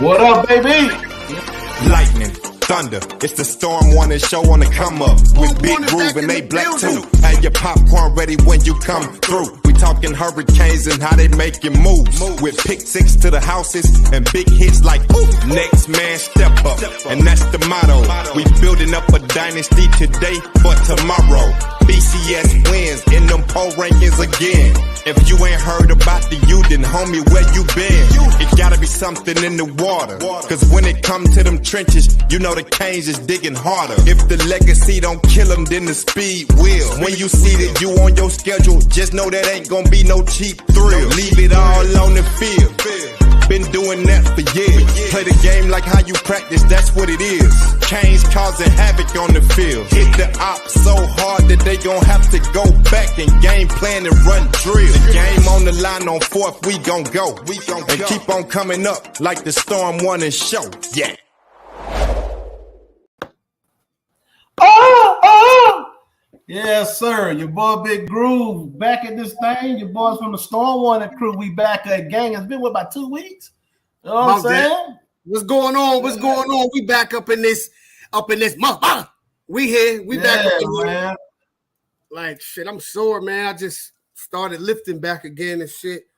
What up, baby? Lightning, thunder, it's the Storm Warning show on the come up with Big Groov and Ablakk too. Have your popcorn ready when you come through. We talking hurricanes and how they making moves with pick six to the houses and big hits like ooh. Next man step up, and that's the motto. We building up a dynasty today for tomorrow. BCS wins in them poll rankings again. If you ain't heard about the U, then homie, where you been? It gotta be something in the water, cause when it come to them trenches, you know the Canes is digging harder. If the legacy don't kill them, then the speed will. When you see that you on your schedule, just know that ain't gonna be no cheap thrill. Leave it all on the field. Been doing that for years. Play the game like how you practice, that's what it is. Canes causing havoc on the field. Hit the op so hard that they gon' have to go back and game plan and run drill. The game on the line on fourth, we gon' go. And keep on coming up like the Storm Warning show. Yeah. Yes, sir. Your boy Big Groov back at this thing. Your boys from the Storm Warning crew. We back gang. It's been what, about 2 weeks? You know what I'm saying? What's going on? What's going on? We back up in this month. We here. We back up in here. Like shit, I'm sore, man. I just started lifting back again and shit.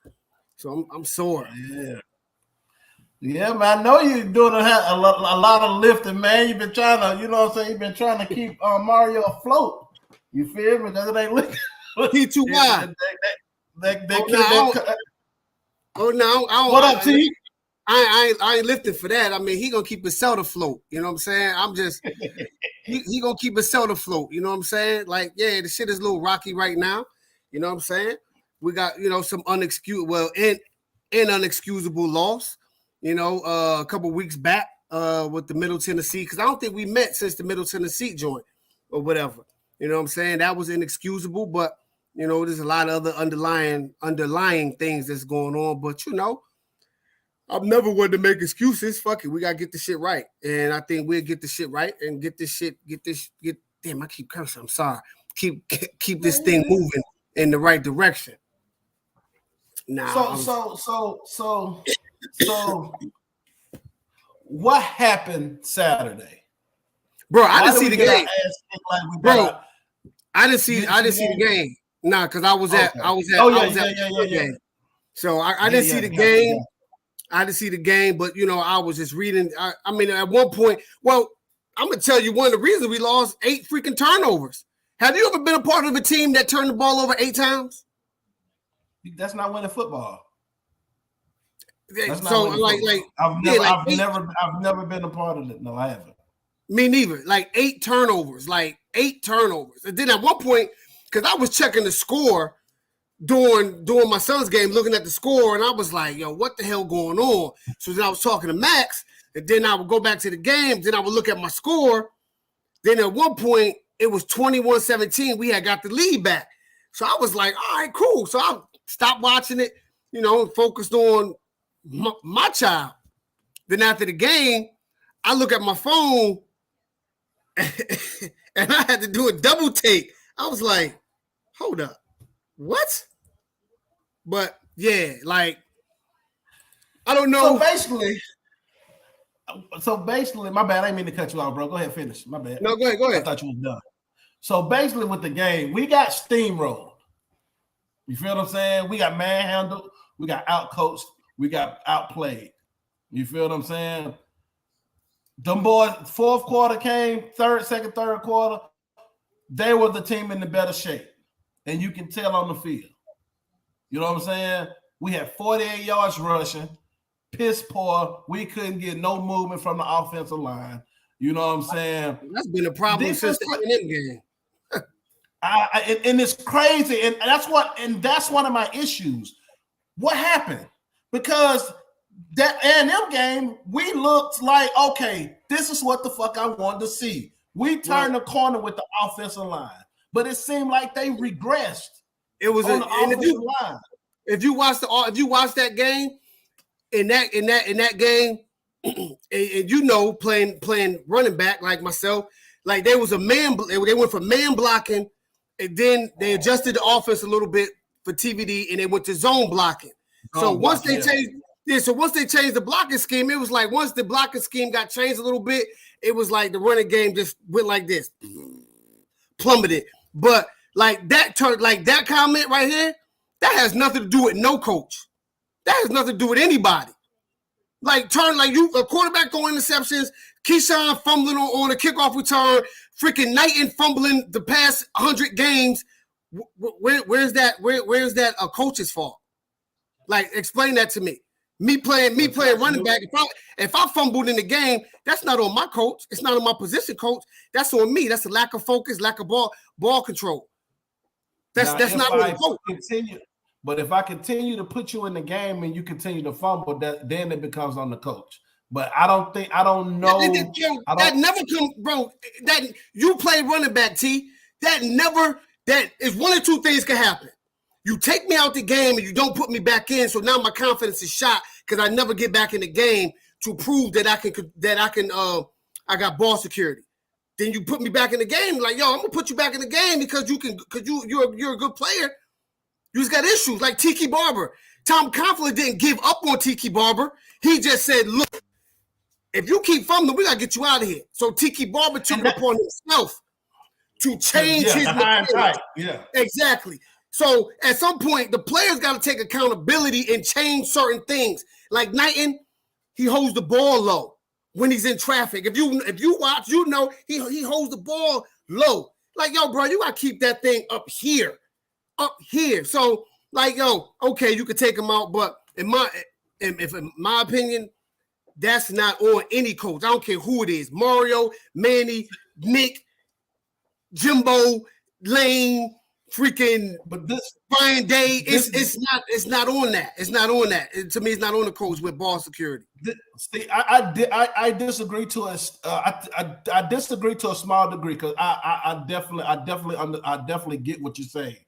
So I'm sore. Yeah, man. I know you're doing a lot of lifting, man. You've been trying to, you know what I'm saying? You've been trying to keep Mario afloat. You feel me? That's what they look. He too wide. What up, T? I ain't lifting for that. I mean, he gonna keep himself afloat. You know what I'm saying? I'm just he gonna keep himself afloat. You know what I'm saying? Like, yeah, the shit is a little rocky right now. You know what I'm saying? We got, you know, some unexcusable loss. You know, a couple weeks back with the Middle Tennessee, because I don't think we met since the Middle Tennessee joint or whatever. You know what I'm saying? That was inexcusable, but you know, there's a lot of other underlying things that's going on. But you know, I've never wanted to make excuses. Fuck it, we gotta get the shit right, and I think we'll get the shit right and get damn, I keep cursing. I'm sorry. Keep this thing moving in the right direction. So what happened Saturday? Bro, I didn't see the game. Bro, I didn't see the game. Nah, because I was at the game. So I didn't see the game. I didn't see the game, but you know, I was just reading. I mean, at one point, well, I'm gonna tell you one of the reasons we lost 8 freaking turnovers. Have you ever been a part of a team that turned the ball over 8 times? That's not winning football. So I've never been a part of it. No, I haven't. Me neither. Like 8 turnovers. And then at one point, because I was checking the score during my son's game, looking at the score, and I was like, yo, what the hell going on? So then I was talking to Max, and then I would go back to the game, then I would look at my score. Then at one point, it was 21-17. We had got the lead back. So I was like, all right, cool. So I stopped watching it, you know, focused on my child. Then after the game, I look at my phone and I had to do a double take. I was like, hold up, what? But yeah, like, I don't know. So basically, my bad. I didn't mean to cut you off, bro. Go ahead, finish. My bad. No, go ahead. I thought you was done. So basically, with the game, we got steamrolled. You feel what I'm saying? We got manhandled. We got outcoached. We got outplayed. You feel what I'm saying? Them boys, fourth quarter came, second, third quarter. They were the team in the better shape. And you can tell on the field. You know what I'm saying? We had 48 yards rushing, piss poor. We couldn't get no movement from the offensive line. You know what I'm saying? That's been a problem since the end game. And it's crazy. And that's one of my issues. What happened? Because that A&M game, we looked like, okay, this is what the fuck I wanted to see. We turned the corner with the offensive line, but it seemed like they regressed. It was on the offensive line. If you watch that game, in that game, and you know, playing running back like myself, like there was a man. They went from man blocking, and then they adjusted the offense a little bit for TVD, and they went to zone blocking. So once they changed Yeah, so once they changed the blocking scheme, it was like once the blocking scheme got changed a little bit, it was like the running game just went like this, plummeted. But like that comment right here, that has nothing to do with no coach. That has nothing to do with anybody. Like a quarterback throwing interceptions, Keyshawn fumbling on a kickoff return, freaking Knighton fumbling the past 100 games. Where's that? Where's that a coach's fault? Like, explain that to me. Me playing running back. If I fumbled in the game, that's not on my coach. It's not on my position coach. That's on me. That's a lack of focus, lack of ball control. That's not on the coach. But if I continue to put you in the game and you continue to fumble, then it becomes on the coach. But I don't know. That never comes, bro. That you play running back, T. That is one or two things can happen. You take me out the game and you don't put me back in, so now my confidence is shot because I never get back in the game to prove that I got ball security. Then you put me back in the game, like, yo, I'm gonna put you back in the game because you're a good player. You just got issues like Tiki Barber. Tom Coughlin didn't give up on Tiki Barber. He just said, look, if you keep fumbling, we gotta get you out of here. So Tiki Barber took it upon himself to change his behavior. Yeah, exactly. So at some point, the players got to take accountability and change certain things. Like Knighton, he holds the ball low when he's in traffic. If you watch, you know he holds the ball low. Like, yo, bro, you got to keep that thing up here. So, like, yo, okay, you could take him out, but in my opinion, that's not on any coach. I don't care who it is. Mario, Manny, Nick, Jimbo, Lane, freaking, but this Brian Day, it's not on that. It's not on that. To me, it's not on the coach with ball security. See, I disagree to I disagree to a small degree because I definitely get what you're saying.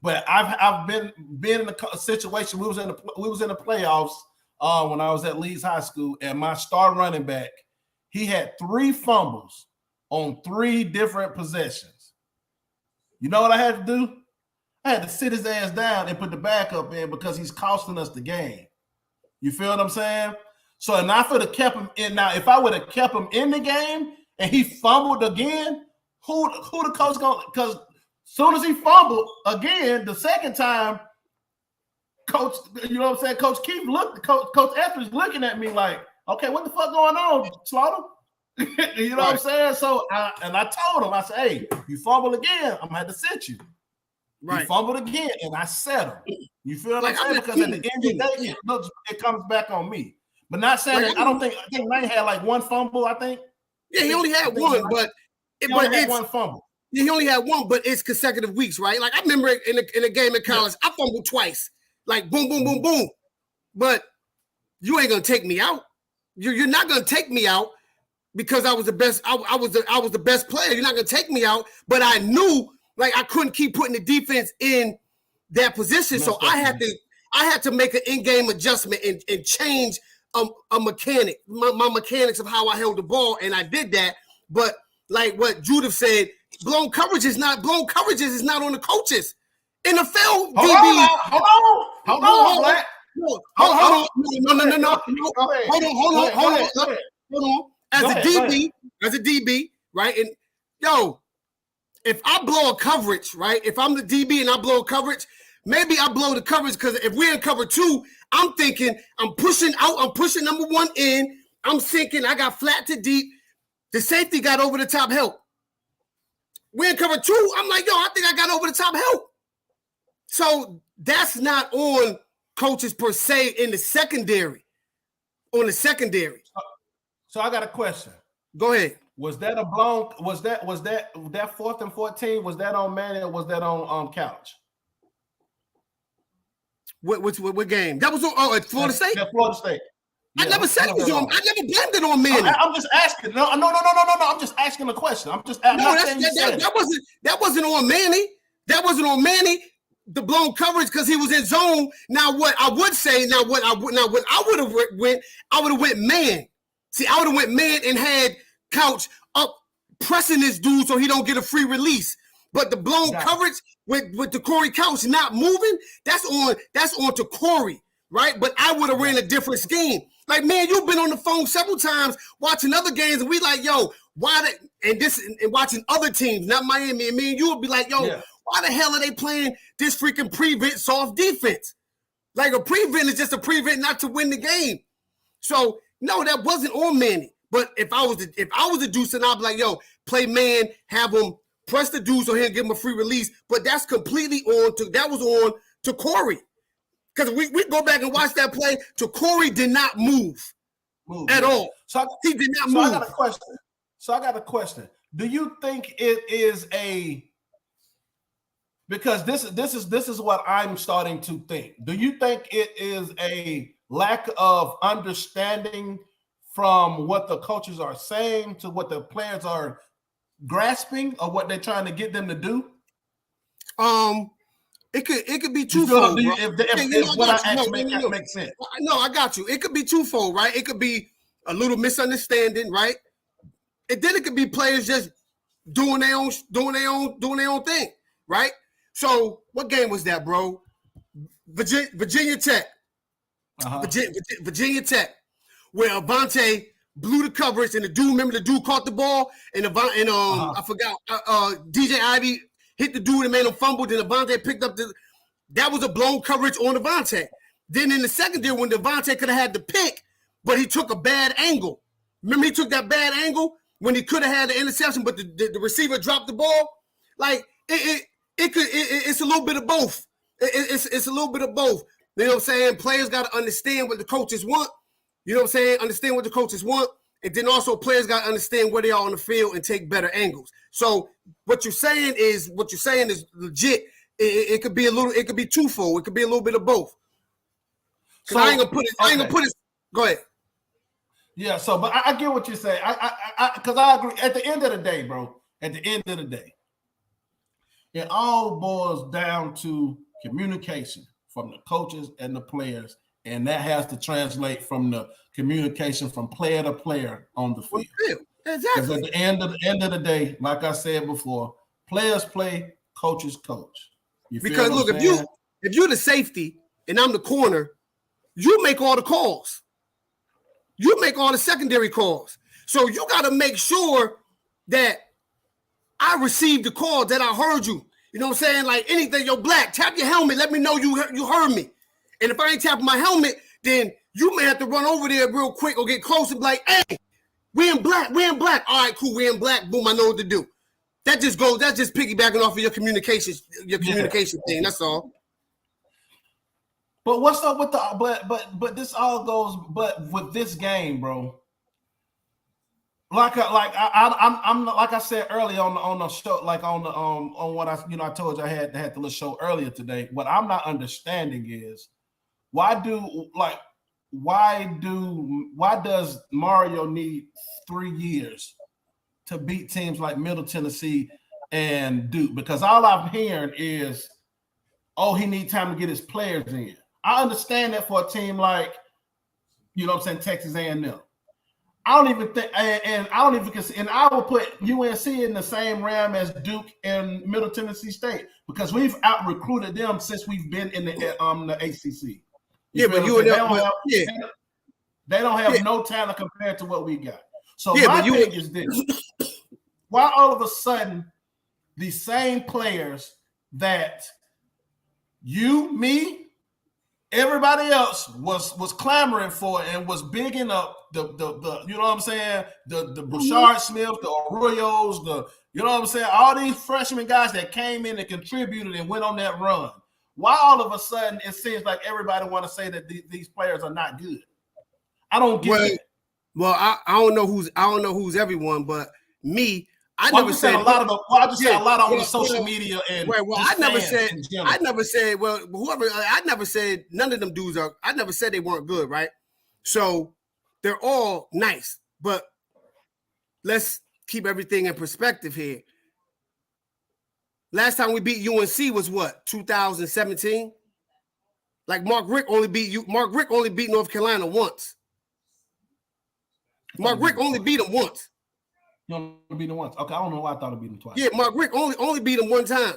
But I've been in a situation. We was in the playoffs when I was at Leeds High School, and my star running back, he had 3 fumbles on 3 different possessions. You know what I had to do? I had to sit his ass down and put the backup in because he's costing us the game. You feel what I'm saying? So, and I would have kept him in. Now, if I would have kept him in the game and he fumbled again, who the coach going? Because soon as he fumbled again, the second time, Coach, you know what I'm saying? Coach Keith Coach Etheridge looking at me like, okay, what the fuck going on, Slaughter? You know what I'm saying? So, I told him, I said, hey, you fumble again, I'm gonna have to sit you. Right. He fumbled again, and I set him. You feel what I'm saying? Because at the end of the day, it comes back on me. But not saying that, I think Lane had like 1 fumble, I think. Yeah, he only had one, but he only had 1 fumble. Yeah, he only had 1, but it's consecutive weeks, right? Like I remember in a game in college, I fumbled twice. Like boom, boom, boom, boom. But you ain't gonna take me out. You're not gonna take me out because I was the best. I was the best player. You're not gonna take me out. But I knew like I couldn't keep putting the defense in that position. So I had to make an in-game adjustment and change a mechanic, my mechanics of how I held the ball, and I did that. But like what Judith said, blown coverages is not on the coaches. NFL DB. Hold on, Black. No. Hold on. As a DB, right? And yo, if I blow a coverage, right? If I'm the DB and I blow a coverage, maybe I blow the coverage because if we're in cover 2, I'm thinking I'm pushing out, I'm pushing number 1 in, I'm sinking, I got flat to deep. The safety got over the top help. We're in cover 2, I'm like, yo, I think I got over the top help. So that's not on coaches per se in the secondary. On the secondary. So I got a question. Go ahead. Was that a blown? Was that 4th and 14? Was that on Manny or was that on Couch? What game? That was on at Florida State. Yeah, Florida State. I never said it was on. I never blamed it on Manny. I'm just asking. No. I'm just asking a question. That wasn't on Manny. That wasn't on Manny. The blown coverage because he was in zone. Now what I would say, I would have went man. See, I would have went man and had Couch up pressing this dude so he don't get a free release. But the blown coverage with the Corey Couch not moving, that's on to Corey. right? But I would have ran a different scheme. Like, man, you've been on the phone several times watching other games, and we like, yo, why and watching other teams, not Miami, and me and you would be like, yo, why the hell are they playing this freaking prevent soft defense? Like, a prevent is just a prevent not to win the game. So no, that wasn't on Manny. But if I was the deuce, and I'd be like, yo, play man, have him press the deuce on him, give him a free release. But that's completely on to Corey. Because we go back and watch that play, to Corey did not move at all. He did not move. I got a question. Do you think it is because this is what I'm starting to think. Do you think it is a lack of understanding from what the coaches are saying to what the players are grasping or what they're trying to get them to do? It could be twofold. If what I asked makes sense. No, I got you. It could be twofold, right? It could be a little misunderstanding, right? And then it could be players just doing their own thing, right? So what game was that, bro? Virginia Tech. Virginia Tech, where Avante blew the coverage, and the dude caught the ball, and I forgot, DJ Ivy hit the dude and made him fumble, then Avante picked up that was a blown coverage on Avante. Then in the secondary, when Avante could have had the pick, but he took a bad angle. Remember, he took that bad angle when he could have had the interception, but the receiver dropped the ball. Like, it's a little bit of both. It's a little bit of both. You know what I'm saying? Players got to understand what the coaches want. You know what I'm saying? Understand what the coaches want. And then also players got to understand where they are on the field and take better angles. So what you're saying is legit. It could be it could be twofold. It could be a little bit of both. So I ain't gonna put it. Go ahead. Yeah, so but I get what you're saying. Because I agree. At the end of the day, bro, it all boils down to communication from the coaches and the players, and that has to translate from the communication from player to player on the field. Exactly. Because at the end of the day, like I said before, players play, coaches coach. Because look, if you're the safety and I'm the corner, you make all the calls. You make all the secondary calls. So you got to make sure that I received the call, that I heard you. You know what I'm saying? Like anything, yo, Black, tap your helmet. Let me know you heard me. And if I ain't tapping my helmet, then you may have to run over there real quick or get close and be like, hey, we in black. All right, cool, we in black. Boom, I know what to do. That's just piggybacking off of your communication thing. That's all. But what's up with but this all goes, but with this game, bro. I'm like I said earlier on the show, like on what I told you I had the little show earlier today. What I'm not understanding is why does Mario need 3 years to beat teams like Middle Tennessee and Duke? Because all I'm hearing is, he needs time to get his players in. I understand that for a team like, you know what I'm saying, Texas A&M. I don't even think, and I don't even consider, and I will put UNC in the same realm as Duke and Middle Tennessee State because we've out recruited them since we've been in the ACC. They don't have no talent compared to what we got. So my thing is this: why all of a sudden the same players that you, me, everybody else was clamoring for and was bigging up the you know what I'm saying, the Brashard Smith, the Arroyos, you know what I'm saying, all these freshman guys that came in and contributed and went on that run. Why all of a sudden it seems like everybody want to say that these players are not good? I don't get it. Well, I don't know who's everyone, but me. I never said a lot of on the social media and I never said none of them dudes are. I never said they weren't good, right? So they're all nice, but let's keep everything in perspective here. Last time we beat UNC was what, 2017? Like Mark Richt only beat North Carolina once. Mark Richt only beat them once. You only beat them once. Okay, I don't know why I thought it beat them twice. Yeah, Mark Richt only beat him one time.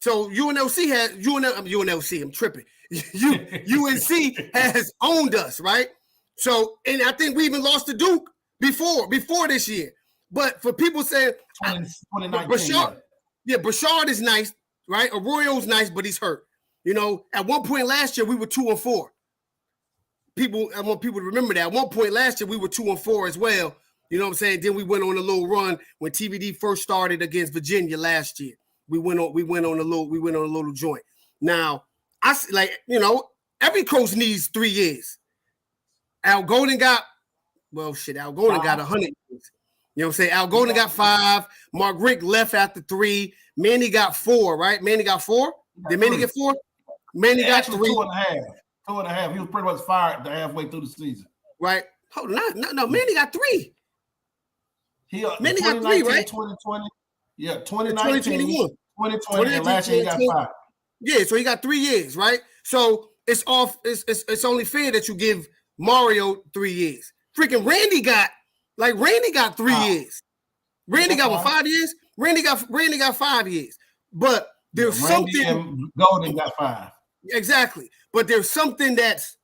So UNLC has UNLC. I'm tripping. UNC has owned us, right? So, and I think we even lost to Duke before this year. But for people saying 2019, Brashard is nice, right? Arroyo's nice, but he's hurt. You know, at one point last year we were 2-4. I want people to remember that. At one point last year we were 2-4 as well. You know what I'm saying? Then we went on a little run when TVD first started against Virginia last year. We went on a little joint. Now, every coach needs 3 years. Al Golden got 100 years. You know what I'm saying? Al Golden got 5. Mark Richt left after 3. Manny got 4, right? Manny got 4? Did Manny get 4? Manny got 3. 2.5. 2.5. He was pretty much fired halfway through the season. Right? Hold on. No. Manny got 3. Manny got 3, right? 2020. Yeah, 2019, 2020, and last year he got 5. Yeah, so he got 3 years, right? So it's only fair that you give Mario 3 years. Freaking Randy got 3 years. Randy got 5 years? Randy got 5 years. But there's something and Golden got 5. Exactly. But there's something that's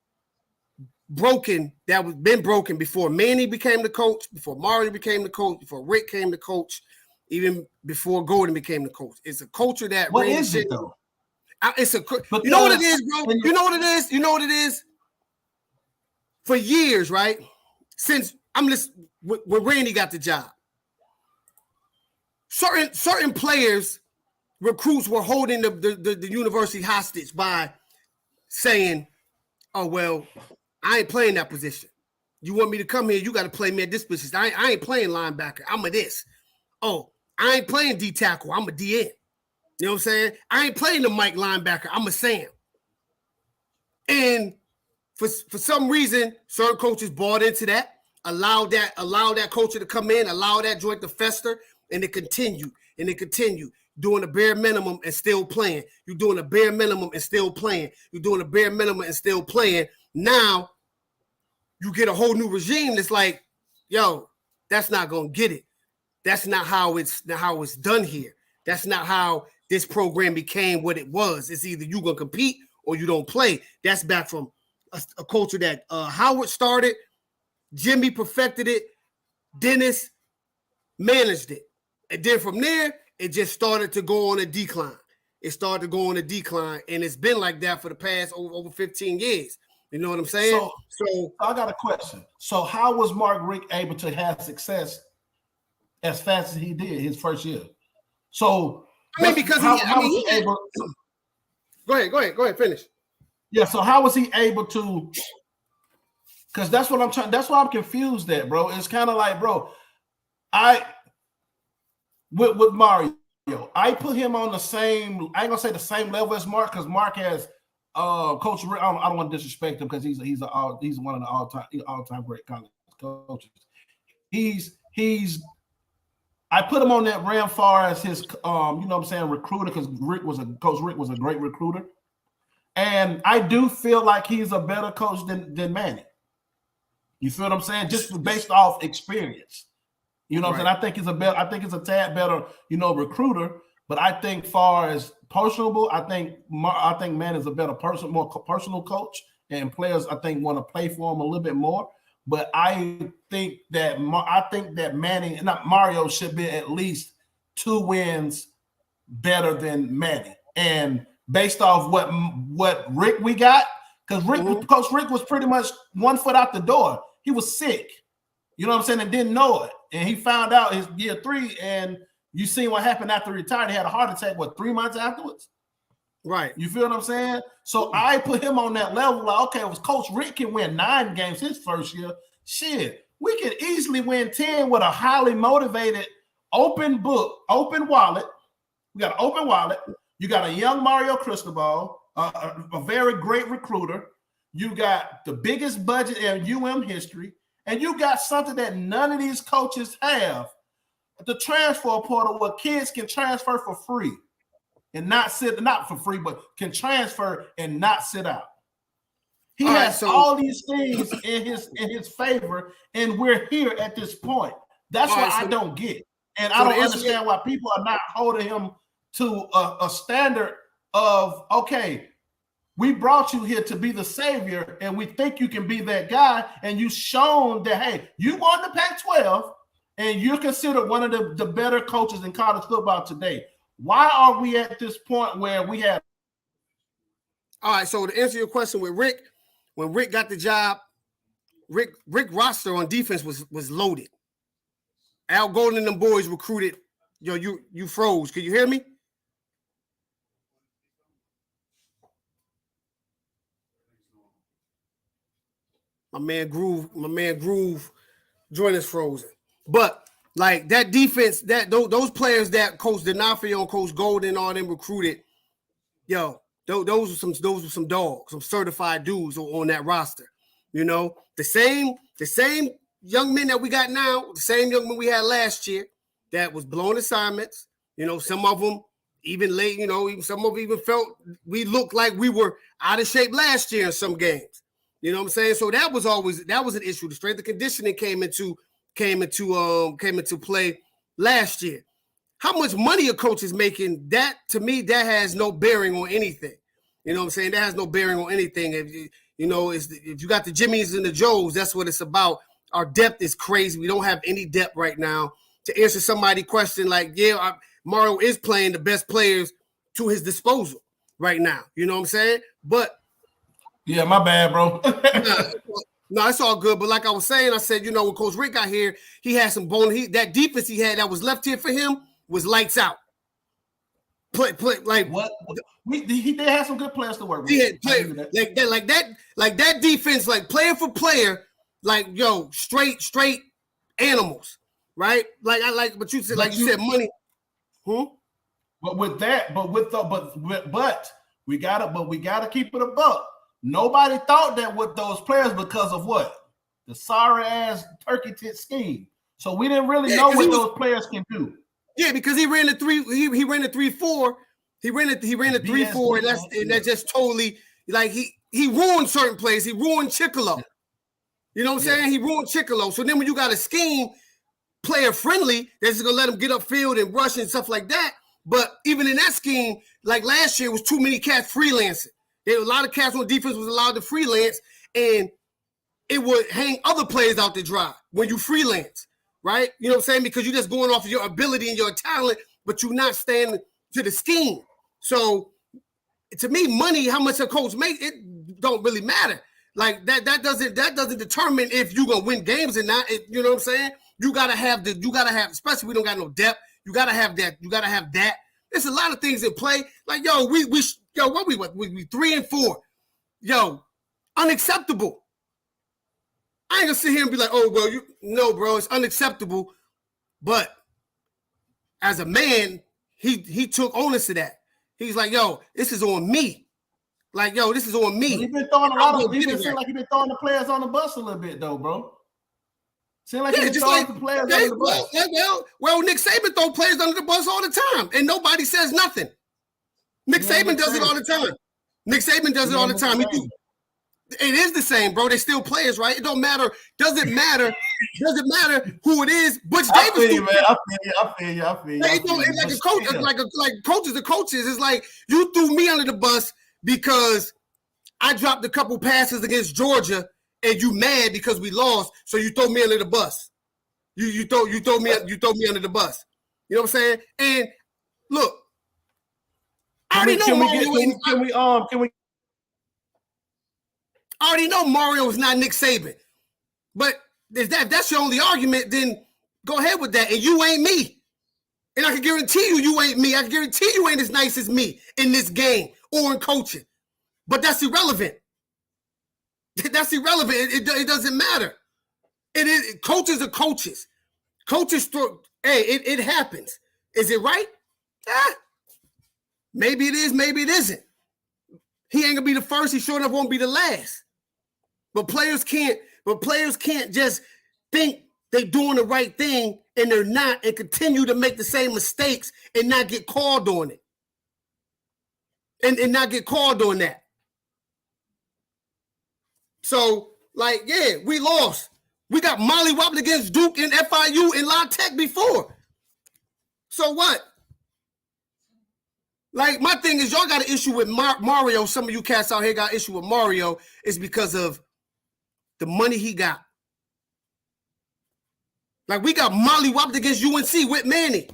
broken that was been broken before Manny became the coach, before Mario became the coach, before Rick came the coach, even before Golden became the coach. It's a culture that what is it though? It's a you know what it is, bro. You know what it is. For years, right? Since when Randy got the job, certain players, recruits were holding the university hostage by saying, "Oh well, I ain't playing that position. You want me to come here? You got to play me at this position. I ain't playing linebacker. I'm a this. Oh, I ain't playing D tackle. I'm a DN. You know what I'm saying? I ain't playing the Mike linebacker. I'm a Sam." And for some reason, certain coaches bought into that, allowed that culture to come in, allow that joint to fester, and it continued doing the bare minimum and still playing. You're doing the bare minimum and still playing. You're doing the bare minimum and still playing. Now you get a whole new regime that's like, yo, that's not gonna get it. That's not how it's done here. That's not how this program became what it was. It's either you gonna compete or you don't play. That's back from a culture that Howard started, Jimmy perfected it, Dennis managed it, and then from there it just started to go on a decline. It started to go on a decline, and it's been like that for the past over 15 years. You know what I'm saying? So I got a question. So how was Mark Richt able to have success as fast as he did his first year? So because how was he able? Go ahead, finish. Yeah. So how was he able to? Because that's what I'm trying. That's why I'm confused at, bro. It's kind of like, bro, with Mario, I put him on the same. I ain't gonna say the same level as Mark because Mark has Coach Rick. I don't want to disrespect him because he's one of the all time great college coaches. I put him on that rim far as his you know what I'm saying, recruiter, because Coach Rick was a great recruiter. And I do feel like he's a better coach than Manny. You feel what I'm saying? Just based off experience. You know what I'm saying? I think it's a tad better, recruiter. But I think far as personable, I think Manny is a better person, more personal coach, and players I think want to play for him a little bit more. But I think that Mario should be at least 2 wins better than Manny. And based off what Rick we got, because Coach Rick was pretty much 1 foot out the door. He was sick, you know what I'm saying, and didn't know it. And he found out his year 3, and you see what happened after he retired. He had a heart attack, 3 months afterwards? Right. You feel what I'm saying? So I put him on that level. Like, okay, if Coach Rick can win 9 games his first year, shit, we could easily win 10 with a highly motivated, open wallet. We got an open wallet. You got a young Mario Cristobal, a very great recruiter. You got the biggest budget in UM history, and you got something that none of these coaches have: the transfer portal, where kids can transfer for free and not for free, but can transfer and not sit out. He has all these things in his favor, and we're here at this point. That's what I don't get, and I don't understand why people are not holding him to a standard of, okay, we brought you here to be the savior, and we think you can be that guy, and you've shown that, hey, you won the Pac-12, and you're considered one of the better coaches in college football today. Why are we at this point where we have... All right, so to answer your question with Rick, when Rick got the job, Rick roster on defense was loaded. Al Golden and them boys recruited. Yo, you froze. Can you hear me? My man Groov joined us frozen. But like that defense, that those players that Coach D'Onofrio and Coach Golden all them recruited, yo, those were some dogs, some certified dudes on that roster. You know, the same young men that we got now, the same young men we had last year that was blowing assignments. You know, some of them even late, you know, some of them even felt we looked like we were out of shape last year in some games. You know what I'm saying? So that was an issue. The strength and conditioning came into play last year. How much money a coach is making, that to me, that has no bearing on anything. You know what I'm saying? That has no bearing on anything. If you got the Jimmies and the Joes, that's what it's about. Our depth is crazy. We don't have any depth right now. To answer somebody's question, like, yeah, Mario is playing the best players to his disposal right now. You know what I'm saying? But yeah, my bad, bro. No, it's all good. But like I was saying, I said, you know, when Coach Rick got here, he had some bone. That defense he had that was left here for him was lights out. Play like what? They had some good players to work with. He had players like that defense, like player for player, like yo, straight animals, right? But you said money. But we gotta keep it a buck. Nobody thought that with those players because of what? The sorry ass turkey tit scheme. So we didn't really know what those players can do. Yeah, because he ran the 3-4. He ran the 3-4, and that just totally like he ruined certain plays. He ruined Chicolo. You know what I'm saying? He ruined Chicolo. So then when you got a scheme player friendly, that's gonna let him get upfield and rush and stuff like that. But even in that scheme, like last year, was too many cats freelancing. There were a lot of cats on defense was allowed to freelance, and it would hang other players out to dry when you freelance, right? You know what I'm saying? Because you're just going off of your ability and your talent, but you're not staying to the scheme. So to me, money, how much a coach make, it don't really matter. Like that doesn't determine if you're gonna win games or not. You know what I'm saying? You gotta have, especially we don't got no depth. You gotta have that. There's a lot of things in play. Like, yo, we 3-4. Yo, unacceptable. I ain't gonna sit here and be like, oh, well, no, bro, it's unacceptable. But as a man, he took onus of that. He's like, yo, this is on me. Like, yo, this is on me. He's been throwing he's been throwing the players on the bus a little bit, though, bro. Seems like he's throwing the players under the bus. Well, Nick Saban throw players under the bus all the time, and nobody says nothing. Nick Saban does it all the time. Nick Saban does it all the time. It is the same, bro. They still players, right? It don't matter. Doesn't matter who it is. Butch Davis. I feel you. Like a coach, like coaches are coaches. It's like you threw me under the bus because I dropped a couple passes against Georgia, and you mad because we lost, so you throw me under the bus. You throw me under the bus. You know what I'm saying? And look, I already know Mario is not Nick Saban. But if that's your only argument, then go ahead with that. And you ain't me. And I can guarantee you ain't me. I can guarantee you ain't as nice as me in this game or in coaching. But that's irrelevant. That's irrelevant. It doesn't matter. It is. Coaches are coaches. Coaches throw. Hey, it happens. Is it right? Maybe it is. Maybe it isn't. He ain't gonna be the first. He sure enough won't be the last. But players can't just think they're doing the right thing and they're not, and continue to make the same mistakes and not get called on it. And not get called on that. So, like, yeah, we lost. We got mollywobbled against Duke and FIU and La Tech before. So what? Like, my thing is, y'all got an issue with Mario. Some of you cats out here got an issue with Mario is because of the money he got. Like, we got mollywopped against UNC with Manny.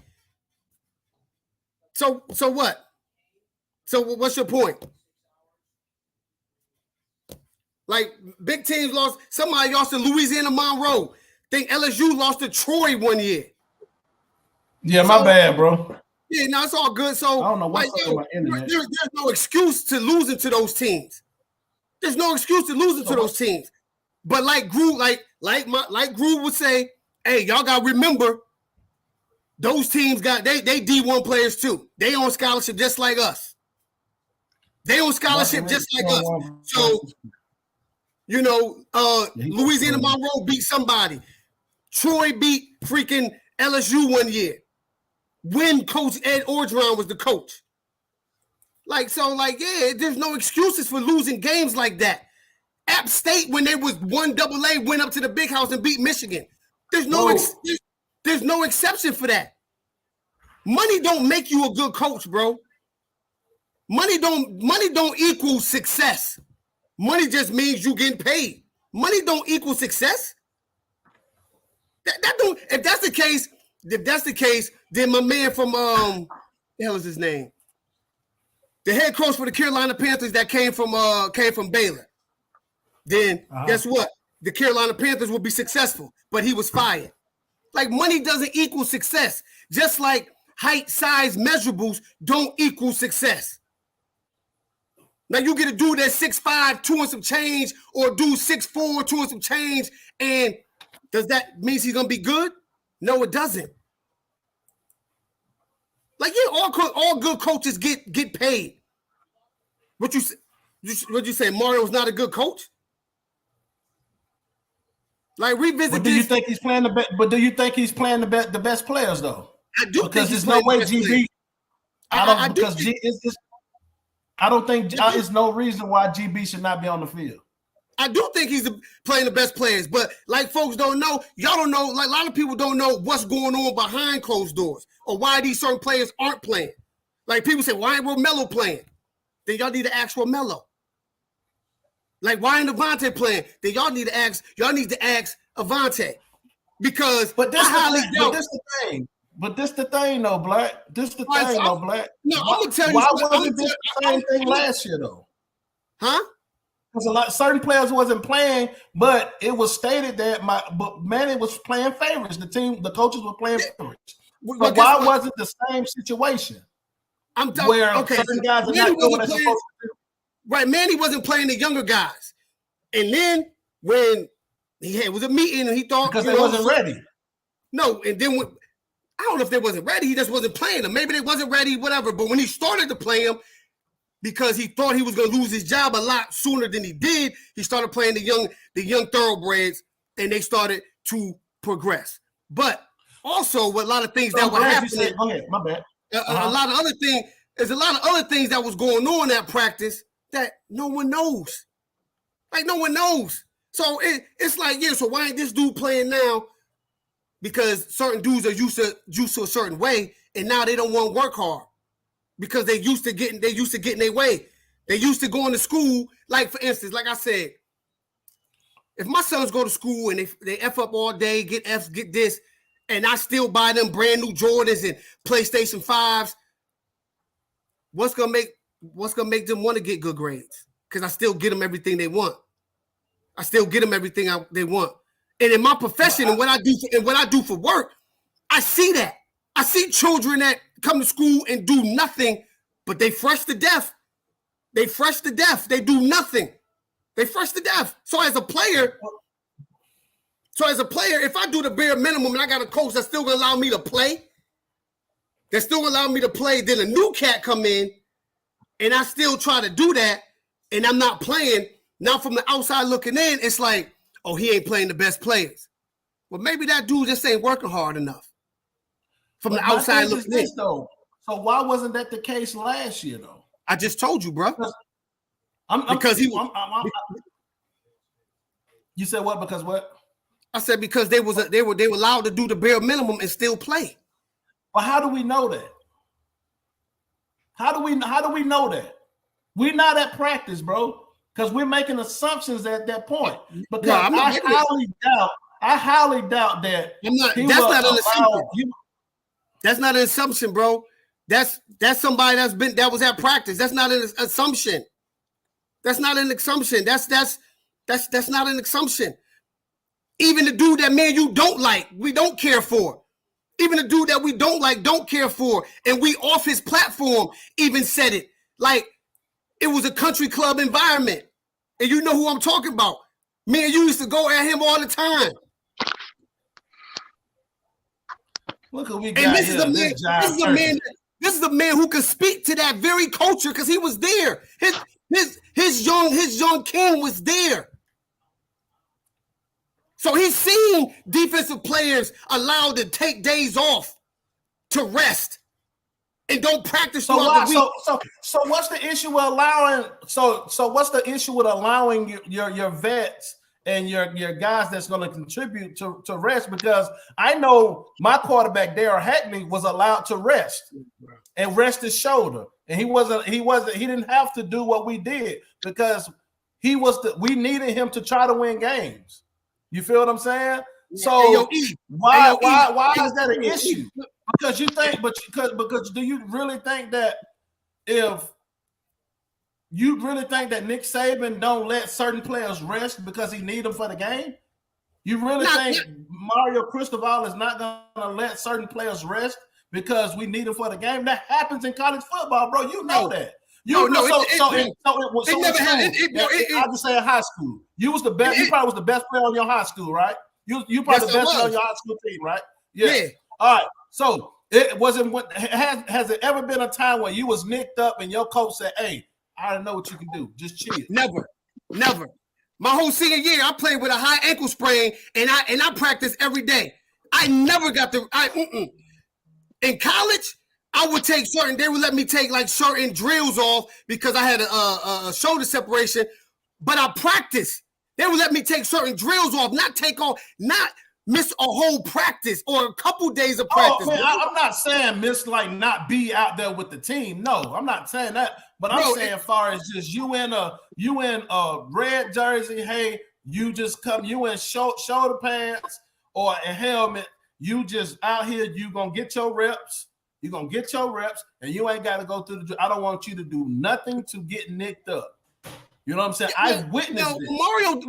So what? So what's your point? Like, big teams lost. Somebody lost to Louisiana Monroe. Think LSU lost to Troy one year. Yeah, my bad, bro. Yeah, no, it's all good. So I don't know what's up with my internet. There's no excuse to losing to those teams. There's no excuse to losing to those teams. But like Groov, like Groov would say, hey, y'all gotta remember, those teams got they D1 players too. They on scholarship just like us. They on scholarship just like us. So, you know, Louisiana Monroe beat somebody. Troy beat freaking LSU one year when Coach Ed Orgeron was the coach. Like, yeah, there's no excuses for losing games like that. App State, when they was 1AA, went up to the big house and beat Michigan. There's no exception for that. Money don't make you a good coach, bro. Money don't equal success. Money just means you getting paid. Money don't equal success. That don't. If that's the case, then my man from the hell is his name? The head coach for the Carolina Panthers that came from Baylor. Then guess what? The Carolina Panthers will be successful, but he was fired. Like, money doesn't equal success. Just like height, size, measurables don't equal success. Now you get a dude that's 6'5", 2 and some change, or a dude 6'4", 2 and some change, and does that mean he's gonna be good? No, it doesn't. Like, yeah, all good coaches get paid. What you say? Mario's not a good coach? Like, revisit. But do you think he's playing the best? But do you think he's playing the best players though? I do, because there's no way GB. I don't think there's no reason why GB should not be on the field. I do think he's playing the best players, but like folks don't know, y'all don't know, like a lot of people don't know what's going on behind closed doors or why these certain players aren't playing. Like, people say, why ain't Romello playing? Then y'all need to ask Romello. Like, why ain't Avante playing? Then y'all need to ask Avante. Because But this the thing though, Black. Black. No, I'm gonna tell you. Why wasn't this the same thing last year though? Huh? Because certain players wasn't playing, but it was stated that Manny was playing favorites. The coaches were playing favorites. But why wasn't the same situation? Certain guys are not doing what they're supposed to do? Right, Manny wasn't playing the younger guys, and then when it was a meeting and he thought because they wasn't ready. No, and then I don't know if they wasn't ready. He just wasn't playing them. Maybe they wasn't ready, whatever. But when he started to play them, because he thought he was going to lose his job a lot sooner than he did, he started playing the young thoroughbreds, and they started to progress. But also, with a lot of things that were happening. Go ahead, my bad. A lot of other things. There's a lot of other things that was going on at practice that no one knows. Like, no one knows. So it's like, yeah. So why ain't this dude playing now? Because certain dudes are used to a certain way, and now they don't want to work hard because they used to getting their way. They used to going to school. Like, for instance, like I said, if my sons go to school and they F up all day, get Fs, get this, and I still buy them brand new Jordans and PlayStation 5s, what's gonna make them want to get good grades? Because I still get them everything they want. I still get them everything they want. And in my profession and what I do for work, I see that. I see children that come to school and do nothing, but they fresh to death. They fresh to death. They do nothing. They fresh to death. So as a player, if I do the bare minimum and I got a coach that's still gonna allow me to play, then a new cat come in and I still try to do that and I'm not playing. Now from the outside looking in, it's like, oh, he ain't playing the best players. Well, maybe that dude just ain't working hard enough. From the outside looking in. So why wasn't that the case last year, though? I just told you, bro. You said what? Because what? I said because they were allowed to do the bare minimum and still play. Well, how do we know that? How do we know that? We're not at practice, bro, because we're making assumptions at that point. Because I highly doubt that. That's not an assumption. That's not an assumption, bro. That's somebody that was at practice. That's not an assumption. That's not an assumption. That's not an assumption. Even the dude that me and you don't like, we don't care for. Even the dude that we don't like, don't care for. And we off his platform even said it. Like it was a country club environment. And you know who I'm talking about. Me and you used to go at him all the time. Look what we got. And this is a man who could speak to that very culture because he was there. His young king was there. So he's seen defensive players allowed to take days off to rest and don't practice throughout the week. So what's the issue with allowing? So what's the issue with allowing your vets and your guys that's going to contribute to rest? Because I know my quarterback Darryl Hackney was allowed to rest and rest his shoulder, and he didn't have to do what we did because we needed him to try to win games. You feel what I'm saying? So why is that an issue? Because you think, because do you really think that Nick Saban don't let certain players rest because he need them for the game? You really think Mario Cristobal is not going to let certain players rest because we need them for the game? That happens in college football, bro. You know that. I'll just say in high school, you was the best. You probably was the best player on your high school, right? You probably the best player on your high school team, right? Yeah. All right. So it wasn't. Has it ever been a time where you was nicked up and your coach said, "Hey, I don't know what you can do. Just chill." Never. My whole senior year, I played with a high ankle sprain, and I practiced every day. I never got in college. I would take they would let me take like certain drills off because I had a shoulder separation, but I practiced. They would let me take certain drills off, not miss a whole practice or a couple days of practice. Man, I'm not saying miss like not be out there with the team. No, I'm not saying that. But I'm saying as far as just you in a red jersey, hey, you just come, you in shoulder pads or a helmet, you just out here, you gonna get your reps. You're going to get your reps, and you ain't got to go through I don't want you to do nothing to get nicked up. You know what I'm saying? I've witnessed this. Mario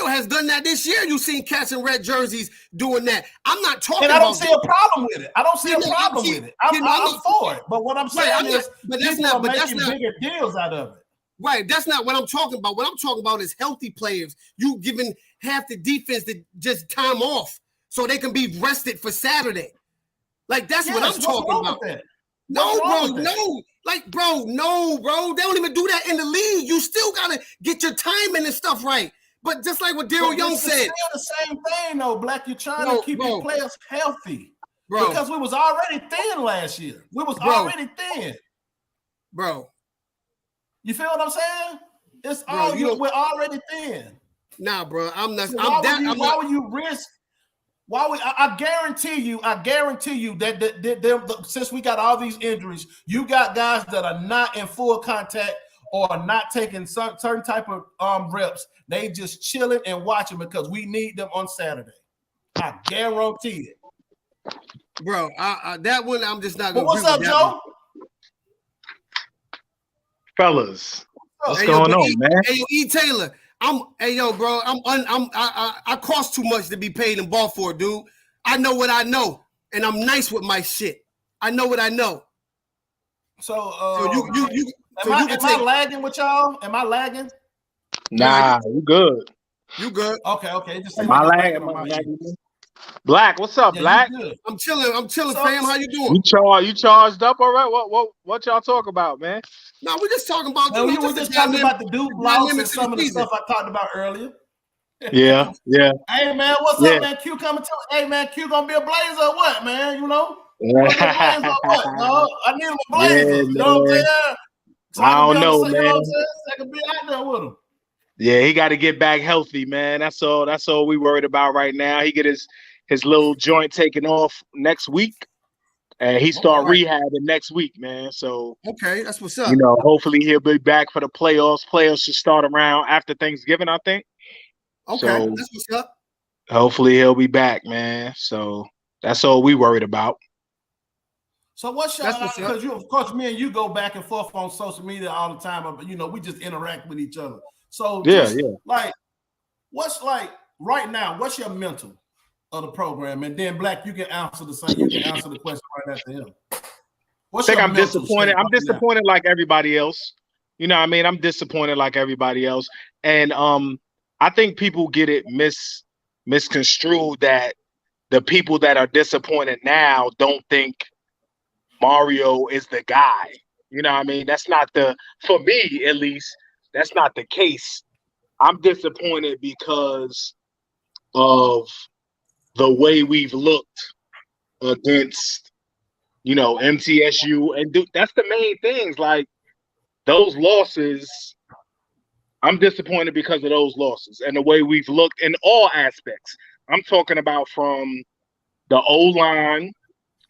has done that this year. You've seen cats in red jerseys doing that. I'm not talking about I don't see a problem with it. I don't see a problem with it. I'm for it. But what I'm saying is people are making bigger deals out of it. Right. That's not what I'm talking about. What I'm talking about is healthy players. You giving half the defense to just time off so they can be rested for Saturday. Like, that's what I'm talking about. No, bro. They don't even do that in the league. You still got to get your timing and stuff right. But just like what Daryl Young said. It's still the same thing, though, Black. You're trying to keep your players healthy. Bro. Because we was already thin last year. We was already thin. Bro. You feel what I'm saying? It's we're already thin. Nah, bro. I'm not. So why would you risk? I guarantee you that since we got all these injuries, you got guys that are not in full contact or are not taking certain type of reps. They just chilling and watching because we need them on Saturday. I guarantee it, bro. That one I'm just not. But what's up, Joe? Fellas, what's going on, man? Hey, E. Taylor. Bro. I cost too much to be paid in ball for, dude. I know what I know, and I'm nice with my shit. I know what I know. So am I lagging with y'all? Am I lagging? Nah, you good. You good? Okay. Just am I lagging? Black, what's up, Black? I'm chilling, fam. How you doing? You charged up all right? What y'all talk about, man? No, we're just talking about. We were just talking about the Duke loss and some of the stuff I talked about earlier. Yeah. Hey man, what's up, man? Q coming to. Hey man, Q gonna be a Blazer or what, man? You know? I need him a Blazer. You know what I'm saying? So I don't know, man. You know what I'm saying? I can be out there with him. Yeah, he got to get back healthy, man. That's all we worried about right now. He get his little joint taken off next week, and he start right. rehabbing next week, man. So Okay, that's what's up. hopefully he'll be back for the playoffs. Playoffs should start around after Thanksgiving, I think. Okay, So that's what's up. hopefully he'll be back, man. So that's all we worried about. So what's your, because of course me and you go back and forth on social media all the time, but we just interact with each other. So like, what's like right now, what's your mental of the program? And then Black, you can answer the same, you can answer the question right after him. I think I'm disappointed. I'm disappointed like everybody else. You know what I mean? I'm disappointed like everybody else. And I think people get it misconstrued that the people that are disappointed now don't think Mario is the guy. You know what I mean? That's not for me at least, that's not the case. I'm disappointed because of the way we've looked against, MTSU. And that's the main things. Like those losses, I'm disappointed because of those losses and the way we've looked in all aspects. I'm talking about from the O-line.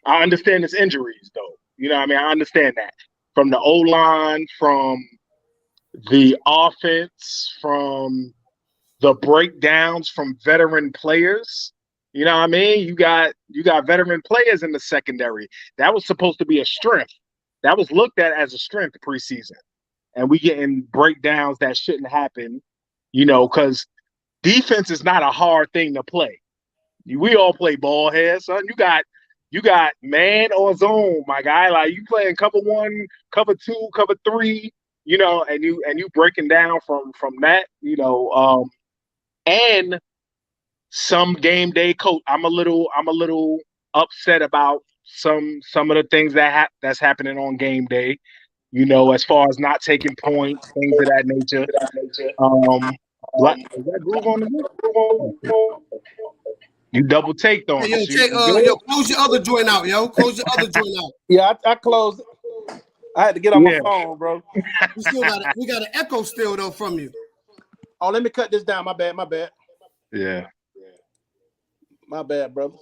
I understand it's injuries, though. You know what I mean? I understand that. From the O-line, from the offense, from the breakdowns from veteran players. You know what I mean? You got veteran players in the secondary. That was supposed to be a strength. That was looked at as a strength preseason. And we getting breakdowns that shouldn't happen, because defense is not a hard thing to play. We all play ball here, son. You got man or zone, my guy. Like you playing cover 1, cover 2, cover 3, and you breaking down from that, and some game day coach. I'm a little upset about some of the things that's happening on game day. As far as not taking points, things of that nature. Is that Groove on the book? You double take on it. Yo, close your other joint out, yo. Close your other joint out. Yeah, I closed it. I had to get on my phone, bro. We got an echo still though from you. Oh, let me cut this down. My bad. Yeah. My bad, brother.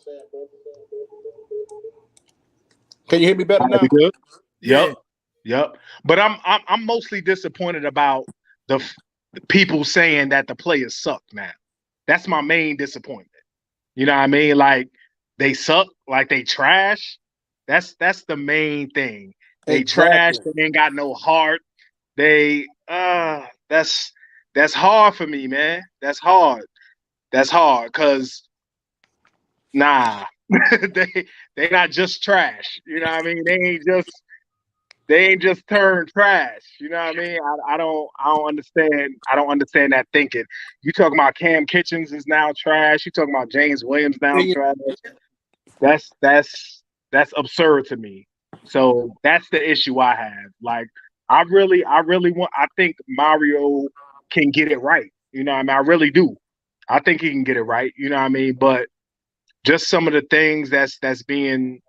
Can you hear me better now? Good? Yep. But I'm mostly disappointed about the people saying that the players suck now. That's my main disappointment. You know what I mean? Like they suck, like they trash. That's the main thing. They trash. They ain't got no heart. They that's hard for me, man. That's hard because they not just trash. You know what I mean? They ain't just turned trash. You know what I mean? I don't understand. I don't understand that thinking. You talking about Cam Kitchens is now trash. You talking about James Williams now trash. That's absurd to me. So that's the issue I have. Like I think Mario can get it right. You know what I mean? I really do. I think he can get it right. You know what I mean? But just some of the things that's being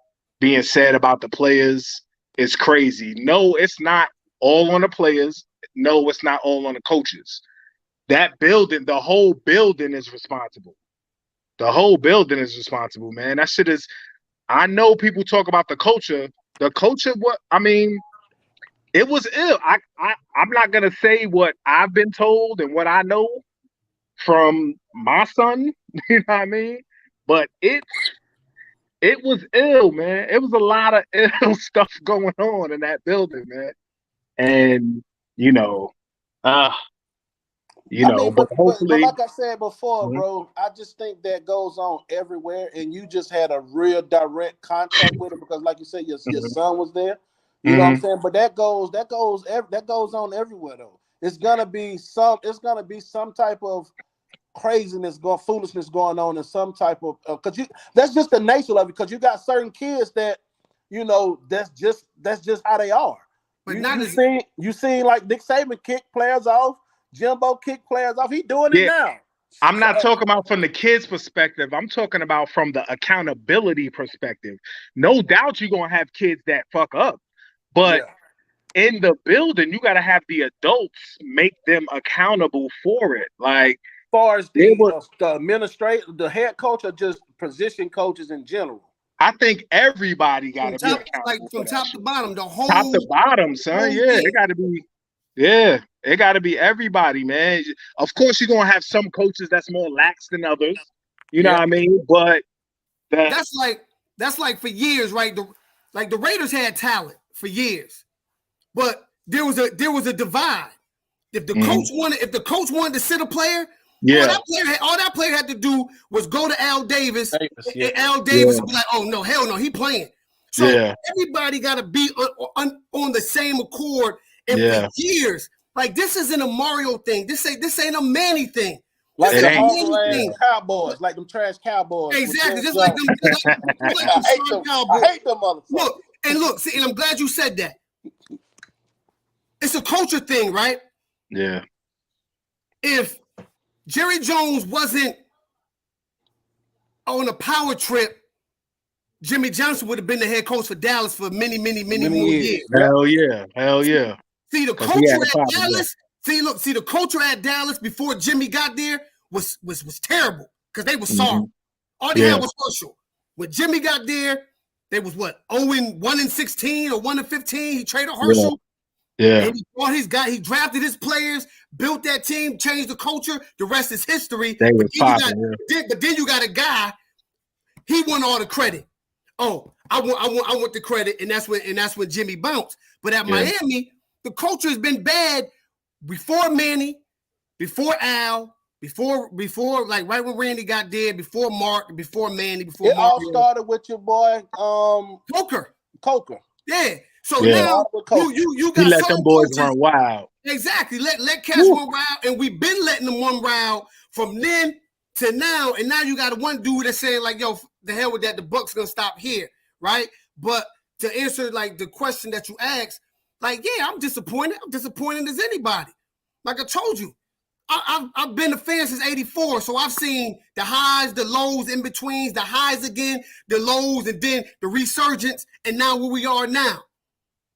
said about the players is crazy. No, it's not all on the players. No, it's not all on the coaches. That building, the whole building is responsible. The whole building is responsible, man. That shit is. I know people talk about the culture. The culture, it was ill. I'm not gonna say what I've been told and what I know from my son. You know what I mean? But it was ill, man. It was a lot of ill stuff going on in that building, man. And but hopefully, but like I said before, bro, I just think that goes on everywhere, and you just had a real direct contact with it because, like you said, your son was there. You know what I'm saying? But that goes on everywhere, though. It's gonna be some type of craziness, foolishness going on, and some type of that's just the nature of it. Because you got certain kids that that's just how they are. But you seen like Nick Saban kick players off. Jimbo kick players off. He doing it now. I'm not talking about from the kids' perspective. I'm talking about from the accountability perspective. No doubt you're going to have kids that fuck up. But in the building, you got to have the adults make them accountable for it. Like, as far as the administrator, the head coach, or just position coaches in general? I think everybody got to be accountable. Like from top to bottom, the whole top to bottom, son. Yeah, it got to be. Yeah, it got to be everybody, man. Of course, you're gonna have some coaches that's more lax than others. You know what I mean? But that's like for years, right? The Raiders had talent for years, but there was a divide. If the coach wanted to sit a player, all that player had to do was go to Al Davis, and Al Davis would be like, "Oh no, hell no, he playing." So everybody got to be on the same accord. And for years, like this isn't a Mario thing. This ain't a Manny thing. Like the Oakland Cowboys, like them trash Cowboys. Exactly, just like them. I hate them motherfuckers. Look, see, and I'm glad you said that. It's a culture thing, right? Yeah. If Jerry Jones wasn't on a power trip, Jimmy Johnson would have been the head coach for Dallas for many more years. Hell yeah. See the culture at Dallas. See the culture at Dallas before Jimmy got there was terrible because they were sorry. All they had was Herschel. When Jimmy got there, they was what 1-16 or 1-15. He traded Herschel. Yeah. And he brought his guy. He drafted his players, built that team, changed the culture. The rest is history. But then you got a guy. He won all the credit. Oh, I want the credit, and that's when Jimmy bounced. But at Miami, the culture has been bad before Manny, before Al, before like right when Randy got there, before Mark, before Manny, before it Mario. all started with your boy Coker. Yeah. So now you got let them boys run wild. Exactly. Let cats run wild, and we've been letting them run wild from then to now. And now you got one dude that's saying like, "Yo, the hell with that. The Bucks gonna stop here, right?" But to answer like the question that you asked, like, yeah, I'm disappointed. I'm disappointed as anybody. Like I told you, I've been a fan since '84, so I've seen the highs, the lows, in betweens, the highs again, the lows, and then the resurgence, and now where we are now.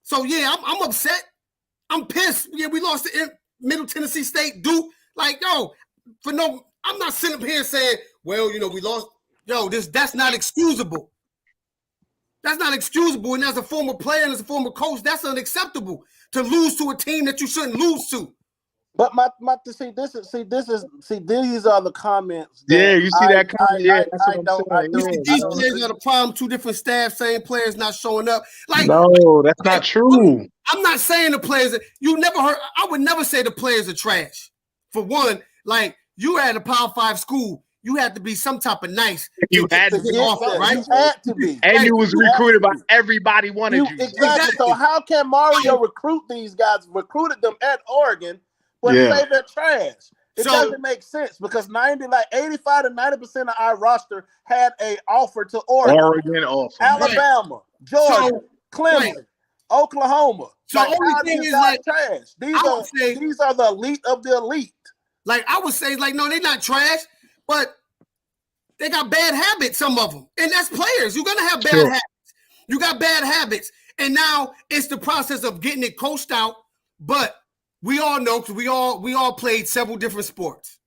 So yeah, I'm upset. I'm pissed. Yeah, we lost to Middle Tennessee State, Duke. Like, yo, I'm not sitting up here saying, well, we lost. Yo, that's not excusable. That's not excusable. And as a former player and as a former coach, that's unacceptable to lose to a team that you shouldn't lose to. But these are the comments. You see that comment? These players are the problem. Two different staff, same players not showing up. Like, no, that's not true. I'm not saying the players. You never heard. I would never say the players are trash. For one, like you at a Power 5 school. You had to be some type of nice. You had to be offer, right? You had to be. And you was recruited by everybody wanted you. Exactly. So how can Mario recruit these guys? Recruited them at Oregon, but say they're trash. It doesn't make sense because 85 to 90% of our roster had an offer to Oregon offer. Alabama, Georgia, Clemson, Oklahoma. So only thing is like trash. These are the elite of the elite. Like I would say, like no, they're not trash. But they got bad habits, some of them. And that's players. You're going to have bad habits. You got bad habits. And now it's the process of getting it coached out. But we all know because we all played several different sports.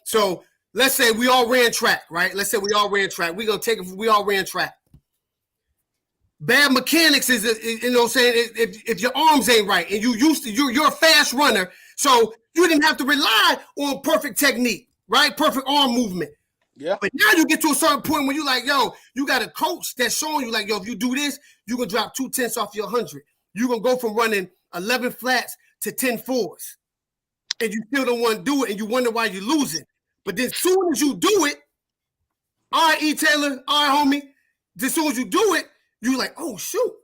So let's say we all ran track, right? Let's say we all ran track. We're going to take it. We all ran track. Bad mechanics is, you know what I'm saying? If your arms ain't right and you're a fast runner, so you didn't have to rely on perfect technique, right? Perfect arm movement. Yeah. But now you get to a certain point where you're like, yo, you got a coach that's showing you like, yo, if you do this, you're going to drop 2/10 off your 100. You're going to go from running 11 flats to 10 fours. And you still don't want to do it and you wonder why you're losing. But then as soon as you do it, all right, E. Taylor, all right, homie, as soon as you do it, you're like, oh, shoot.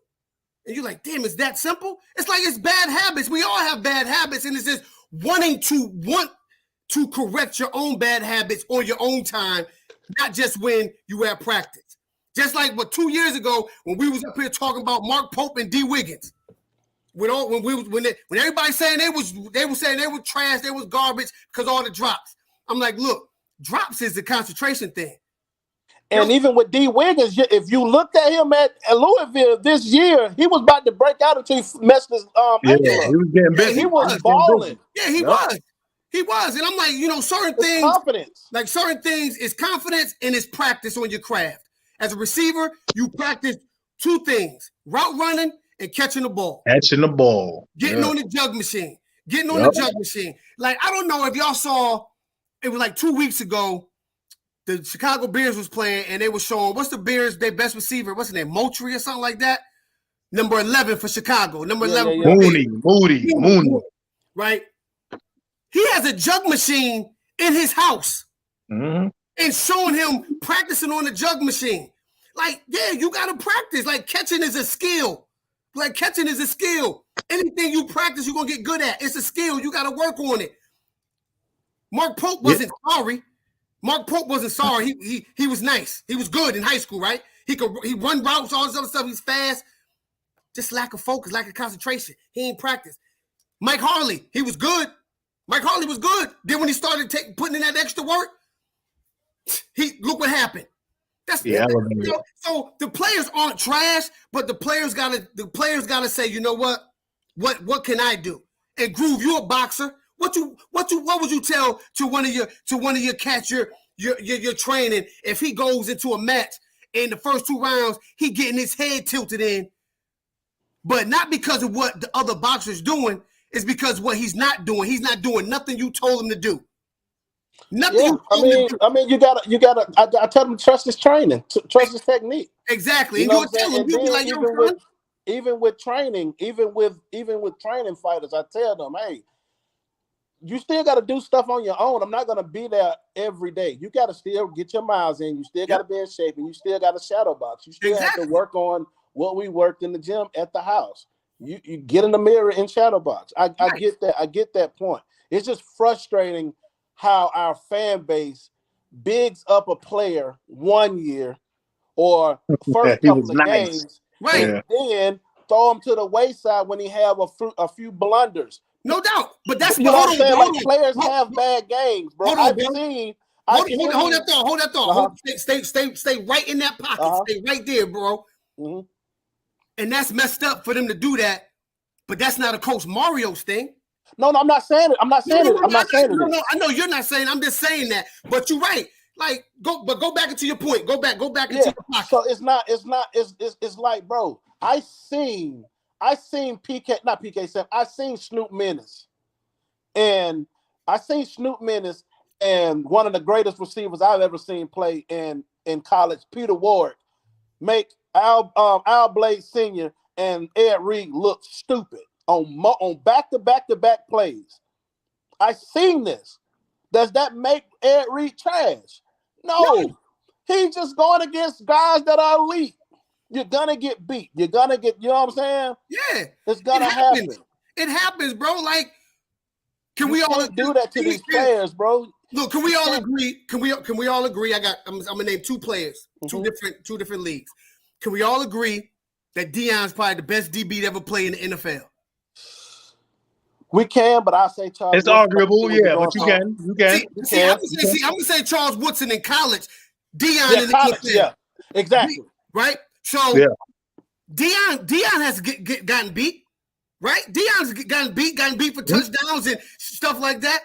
And you're like, damn, is that simple? It's like it's bad habits. We all have bad habits. And it's just want to correct your own bad habits on your own time, not just when you at practice. Just like 2 years ago when we was up here talking about Mark Pope and D. Wiggins. When everybody saying they were saying they were trash, they was garbage because all the drops. I'm like, look, drops is the concentration thing. And even with D. Wiggins, if you looked at him at Louisville this year, he was about to break out until he messed his ankle. He was getting busy. He was balling. Yeah, he was. He was. And I'm like, certain things. Confidence. Like certain things is confidence and it's practice on your craft. As a receiver, you practice two things: route running and catching the ball. Catching the ball. Getting on the jug machine. Getting on the jug machine. Like, I don't know if y'all saw, it was like 2 weeks ago, the Chicago Bears was playing, and they were showing, what's the Bears, their best receiver? What's his name? Moultrie or something like that? Number 11 for Chicago. Number 11. Mooney. Right? He has a jug machine in his house and showing him practicing on the jug machine. Like, yeah, you got to practice. Like, catching is a skill. Anything you practice, you're going to get good at. It's a skill. You got to work on it. Mark Pope wasn't sorry. He was nice. He was good in high school, right? He run routes, all this other stuff. He's fast. Just lack of focus, lack of concentration. He ain't practice. Mike Harley, he was good. Then when he started putting in that extra work, look what happened. So the players aren't trash, but the players gotta say, you know what can I do? And Groov, you're a boxer. What would you tell to one of your cats you're training if he goes into a match in the first 2 rounds, he getting his head tilted in, but not because of what the other boxer's doing, it's because what he's not doing. He's not doing nothing you told him to do. Nothing. Yeah, I mean, you gotta. I tell him to trust his training, trust his technique. Exactly. And you'll tell him, you'll be like, even with training fighters, I tell them, hey, you still got to do stuff on your own. I'm not going to be there every day. You got to still get your miles in. You still got to be in shape, and you still got to shadow box. You still have to work on what we worked in the gym at the house. You get in the mirror and shadow box. I get that. I get that point. It's just frustrating how our fan base bigs up a player 1 year or first couple of games, right? And then throw him to the wayside when he have a few blunders. No doubt, but that's what I'm saying. Like, players have bad games, bro. Hold that thought. Stay right in that pocket. Stay right there, bro. Mm-hmm. And that's messed up for them to do that. But that's not a Coach Mario's thing. No, I'm not saying it. I'm not saying it. No, I know you're not saying. I'm just saying that. But you're right. Like, go back into your point. Go back into your pocket. So it's like, bro, I seen Snoop Menace. And I seen Snoop Menace and one of the greatest receivers I've ever seen play in college, Peter Ward, make Al Blade Sr. and Ed Reed look stupid on back-to-back plays. I seen this. Does that make Ed Reed trash? No. He's just going against guys that are elite. You're gonna get beat. You're gonna get, you know what I'm saying? Yeah. It's gonna happen. It happens, bro. Like, can we all do that to these players, bro? Look, can we all agree? Can we all agree? I'm gonna name 2 players, two different leagues. Can we all agree that Deion's probably the best DB to ever play in the NFL? We can, but I say Charles. It's arguable, but you can. I'm gonna say Charles Woodson in college. Deion in the NFL. Yeah, exactly. Right. So Deion has gotten beat. Right. Deion's gotten beat for touchdowns and stuff like that.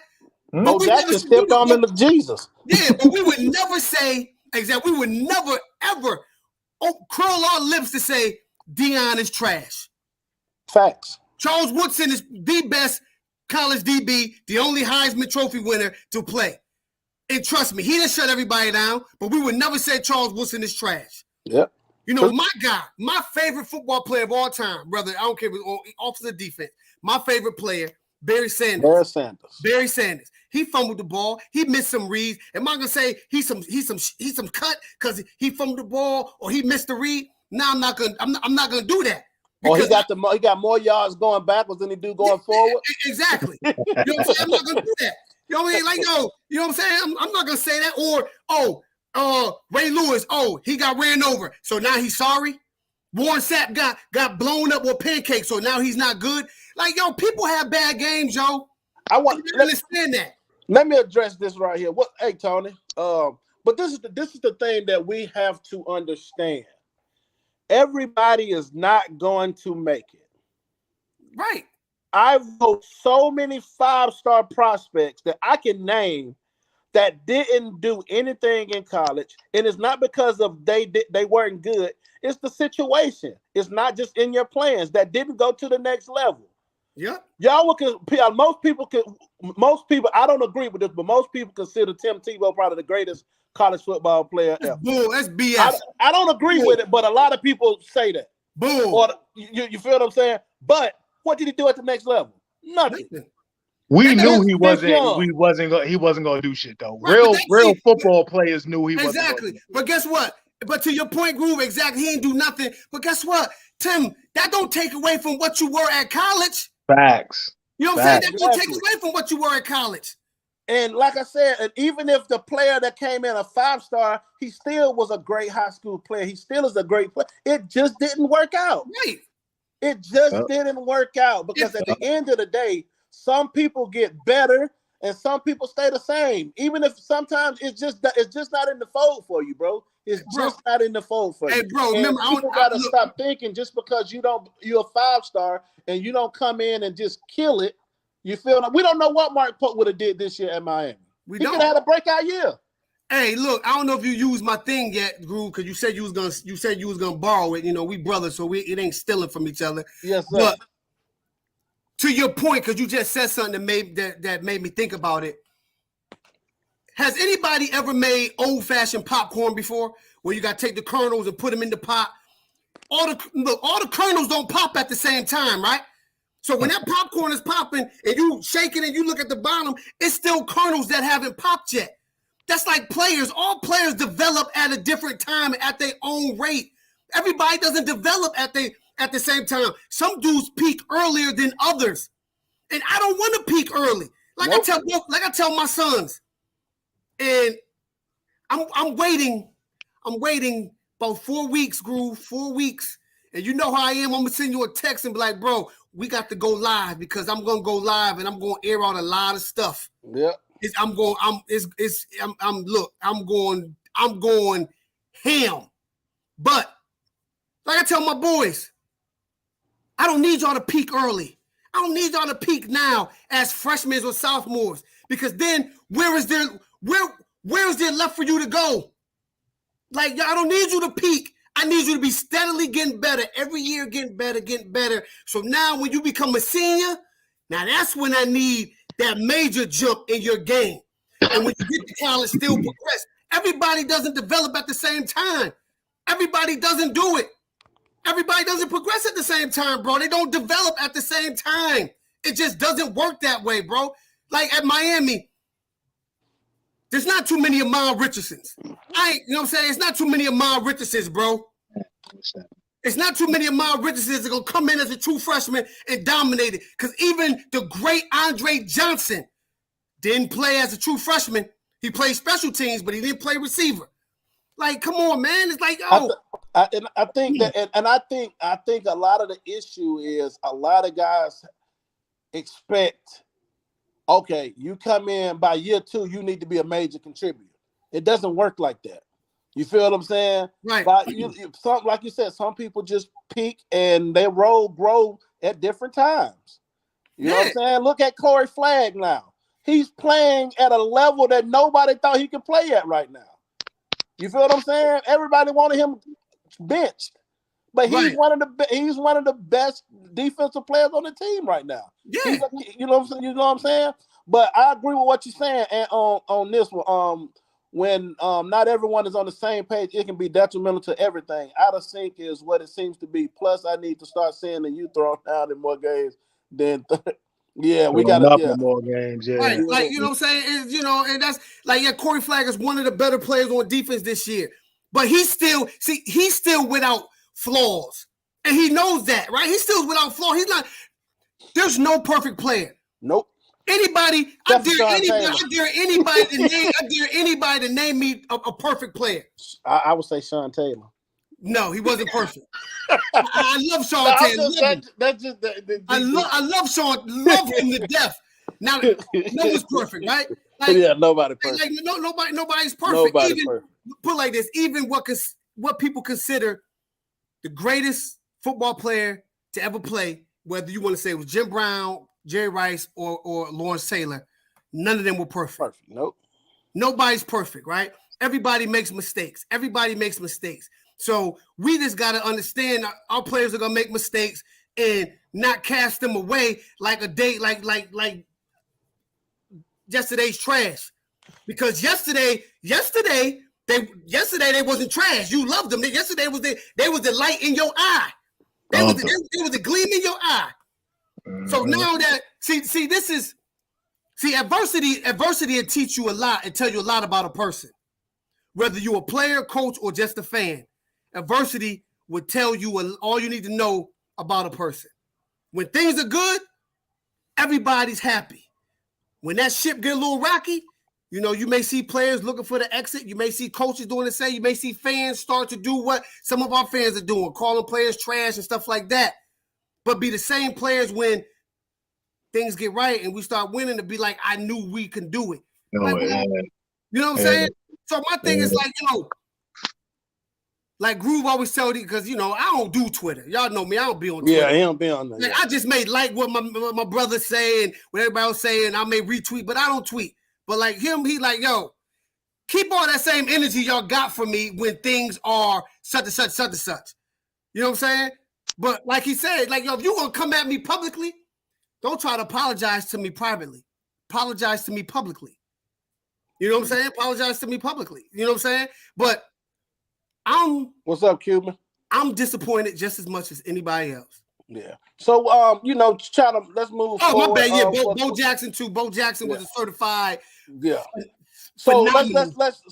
But we never stepped on into Jesus. Yeah, but we would never say exactly. We would never ever curl our lips to say Deion is trash. Facts. Charles Woodson is the best college DB, the only Heisman Trophy winner to play. And trust me, he didn't shut everybody down, but we would never say Charles Woodson is trash. Yep. You know, my guy, my favorite football player of all time, brother, I don't care if it's offensive defense, my favorite player, Barry Sanders. Barry Sanders. He fumbled the ball. He missed some reads. Am I gonna say he's some cut because he fumbled the ball or he missed the read? No, I'm not gonna do that. Or he got more yards going backwards than he do going forward. Exactly. You know what I'm saying? I'm not gonna do that. You know what I mean? Like, you know what I'm saying? I'm not gonna say that. Or Ray Lewis, he got ran over, so now he's sorry. Warren Sapp got blown up with pancakes, so now he's not good. Like, people have bad games, I want to understand that. Let me address this right here. Hey, Tony. But this is the thing that we have to understand. Everybody is not going to make it. Right. I've wrote so many 5-star prospects that I can name that didn't do anything in college, and it's not because of they weren't good. It's the situation. It's not just in your plans that didn't go to the next level. Yeah, y'all would. Most people. I don't agree with this, but most people consider Tim Tebow probably the greatest college football player ever. Bull, that's BS. I don't agree with it, but a lot of people say that. Bull. Or you feel what I'm saying? But what did he do at the next level? Nothing. We knew he young. wasn't gonna do shit though. Right, Real football players knew he wasn't. Exactly. But guess what? But to your point, Groove, exactly, he didn't do nothing. But guess what, Tim? That don't take away from what you were at college. Facts. You know what I'm saying? That don't take away from what you were at college. And like I said, and even if the player that came in a 5-star, he still was a great high school player. He still is a great player. It just didn't work out. Right. It just didn't work out because at the end of the day, some people get better and some people stay the same. Even if sometimes it's just not in the fold for you, bro. It's just not in the fold for you. Hey, bro, and remember, people gotta stop thinking just because you're a 5-star and you don't come in and just kill it. You feel me? We don't know what Mark Pope would have did this year at Miami. He could have had a breakout year. Hey, look, I don't know if you used my thing yet, Groove, because you said you was gonna borrow it. You know, we brothers, so it ain't stealing from each other. Yes, sir. But to your point, because you just said something that made me think about it. Has anybody ever made old-fashioned popcorn before, where you got to take the kernels and put them in the pot? All the kernels don't pop at the same time, right? So when that popcorn is popping and you shake it and you look at the bottom, it's still kernels that haven't popped yet. That's like players. All players develop at a different time at their own rate. Everybody doesn't develop at the same time. Some dudes peak earlier than others, and I don't want to peak early. Like I tell my sons, and I'm waiting about 4 weeks, Groove, 4 weeks, and you know how I am. I'm gonna send you a text and be like, bro, we got to go live because I'm gonna go live and I'm gonna air out a lot of stuff. Yeah. I'm going ham. But like I tell my boys, I don't need y'all to peak early. I don't need y'all to peak now as freshmen or sophomores, because then where is there left for you to go? Like, I don't need you to peak. I need you to be steadily getting better, every year getting better. So now when you become a senior, now that's when I need that major jump in your game. And when you get to college, still progress. Everybody doesn't develop at the same time. Everybody doesn't do it. Everybody doesn't progress at the same time, bro. They don't develop at the same time. It just doesn't work that way, bro. Like at Miami, there's not too many Ahmad Richardsons. You know what I'm saying? It's not too many Ahmad Richardsons, bro. It's not too many Ahmad Richardsons that are going to come in as a true freshman and dominate it. Because even the great Andre Johnson didn't play as a true freshman. He played special teams, but he didn't play receiver. Like, come on, man. It's like, I think a lot of the issue is a lot of guys expect, okay, you come in by year 2, you need to be a major contributor. It doesn't work like that. You feel what I'm saying? Right. But like you said, some people just peak and they grow at different times. You know what I'm saying? Look at Corey Flagg now. He's playing at a level that nobody thought he could play at right now. You feel what I'm saying? Everybody wanted him benched, but he's one of the best defensive players on the team right now. Yeah, you know what I'm saying. But I agree with what you're saying, and on this one, when not everyone is on the same page, it can be detrimental to everything. Out of sync is what it seems to be. Plus, I need to start seeing that you throw down in more games than. Yeah, we got more games. Yeah, right. Like, you know what I'm saying? And that's like, Corey Flagg is one of the better players on defense this year, but he's still without flaws, and he knows that, right? He's still without flaws. He's not. There's no perfect player. Nope. I dare anybody to name me a perfect player. I would say Sean Taylor. No, he wasn't perfect. I love Sean Taylor. I love Sean. Love him to death. Now, no one's perfect, right? Like, yeah, nobody perfect. Like, nobody's perfect. Put like this, even what people consider the greatest football player to ever play, whether you want to say it was Jim Brown, Jerry Rice, or Lawrence Taylor, none of them were perfect. Nope. Nobody's perfect, right? Everybody makes mistakes. So we just got to understand our players are going to make mistakes and not cast them away like a day, like yesterday's trash. Because yesterday they wasn't trash. You loved them. Yesterday they was the light in your eye. They was the gleam in your eye. So now that adversity will teach you a lot and tell you a lot about a person. Whether you're a player, coach, or just a fan, adversity would tell you all you need to know about a person. When things are good, everybody's happy. When that ship get a little rocky, you may see players looking for the exit. You may see coaches doing the same. You may see fans start to do what some of our fans are doing, calling players trash and stuff like that. But be the same players when things get right and we start winning to be like, I knew we can do it. You know what I'm saying? So my thing is like Groov always tell you, because I don't do Twitter. Y'all know me, I don't be on Twitter. Yeah, he don't be on that. Like, I just may like what my brother say and what everybody else saying. I may retweet, but I don't tweet. But like him, he like, yo, keep all that same energy y'all got from me when things are such and such, such and such. You know what I'm saying? But like he said, like, yo, if you gonna come at me publicly, don't try to apologize to me privately. Apologize to me publicly. You know what I'm saying? Apologize to me publicly. You know what I'm saying? But what's up, Cuban? I'm disappointed just as much as anybody else. Yeah. So let's move. Oh, forward. my bad. Yeah, Bo Jackson too. Bo Jackson was a certified. Yeah. So let's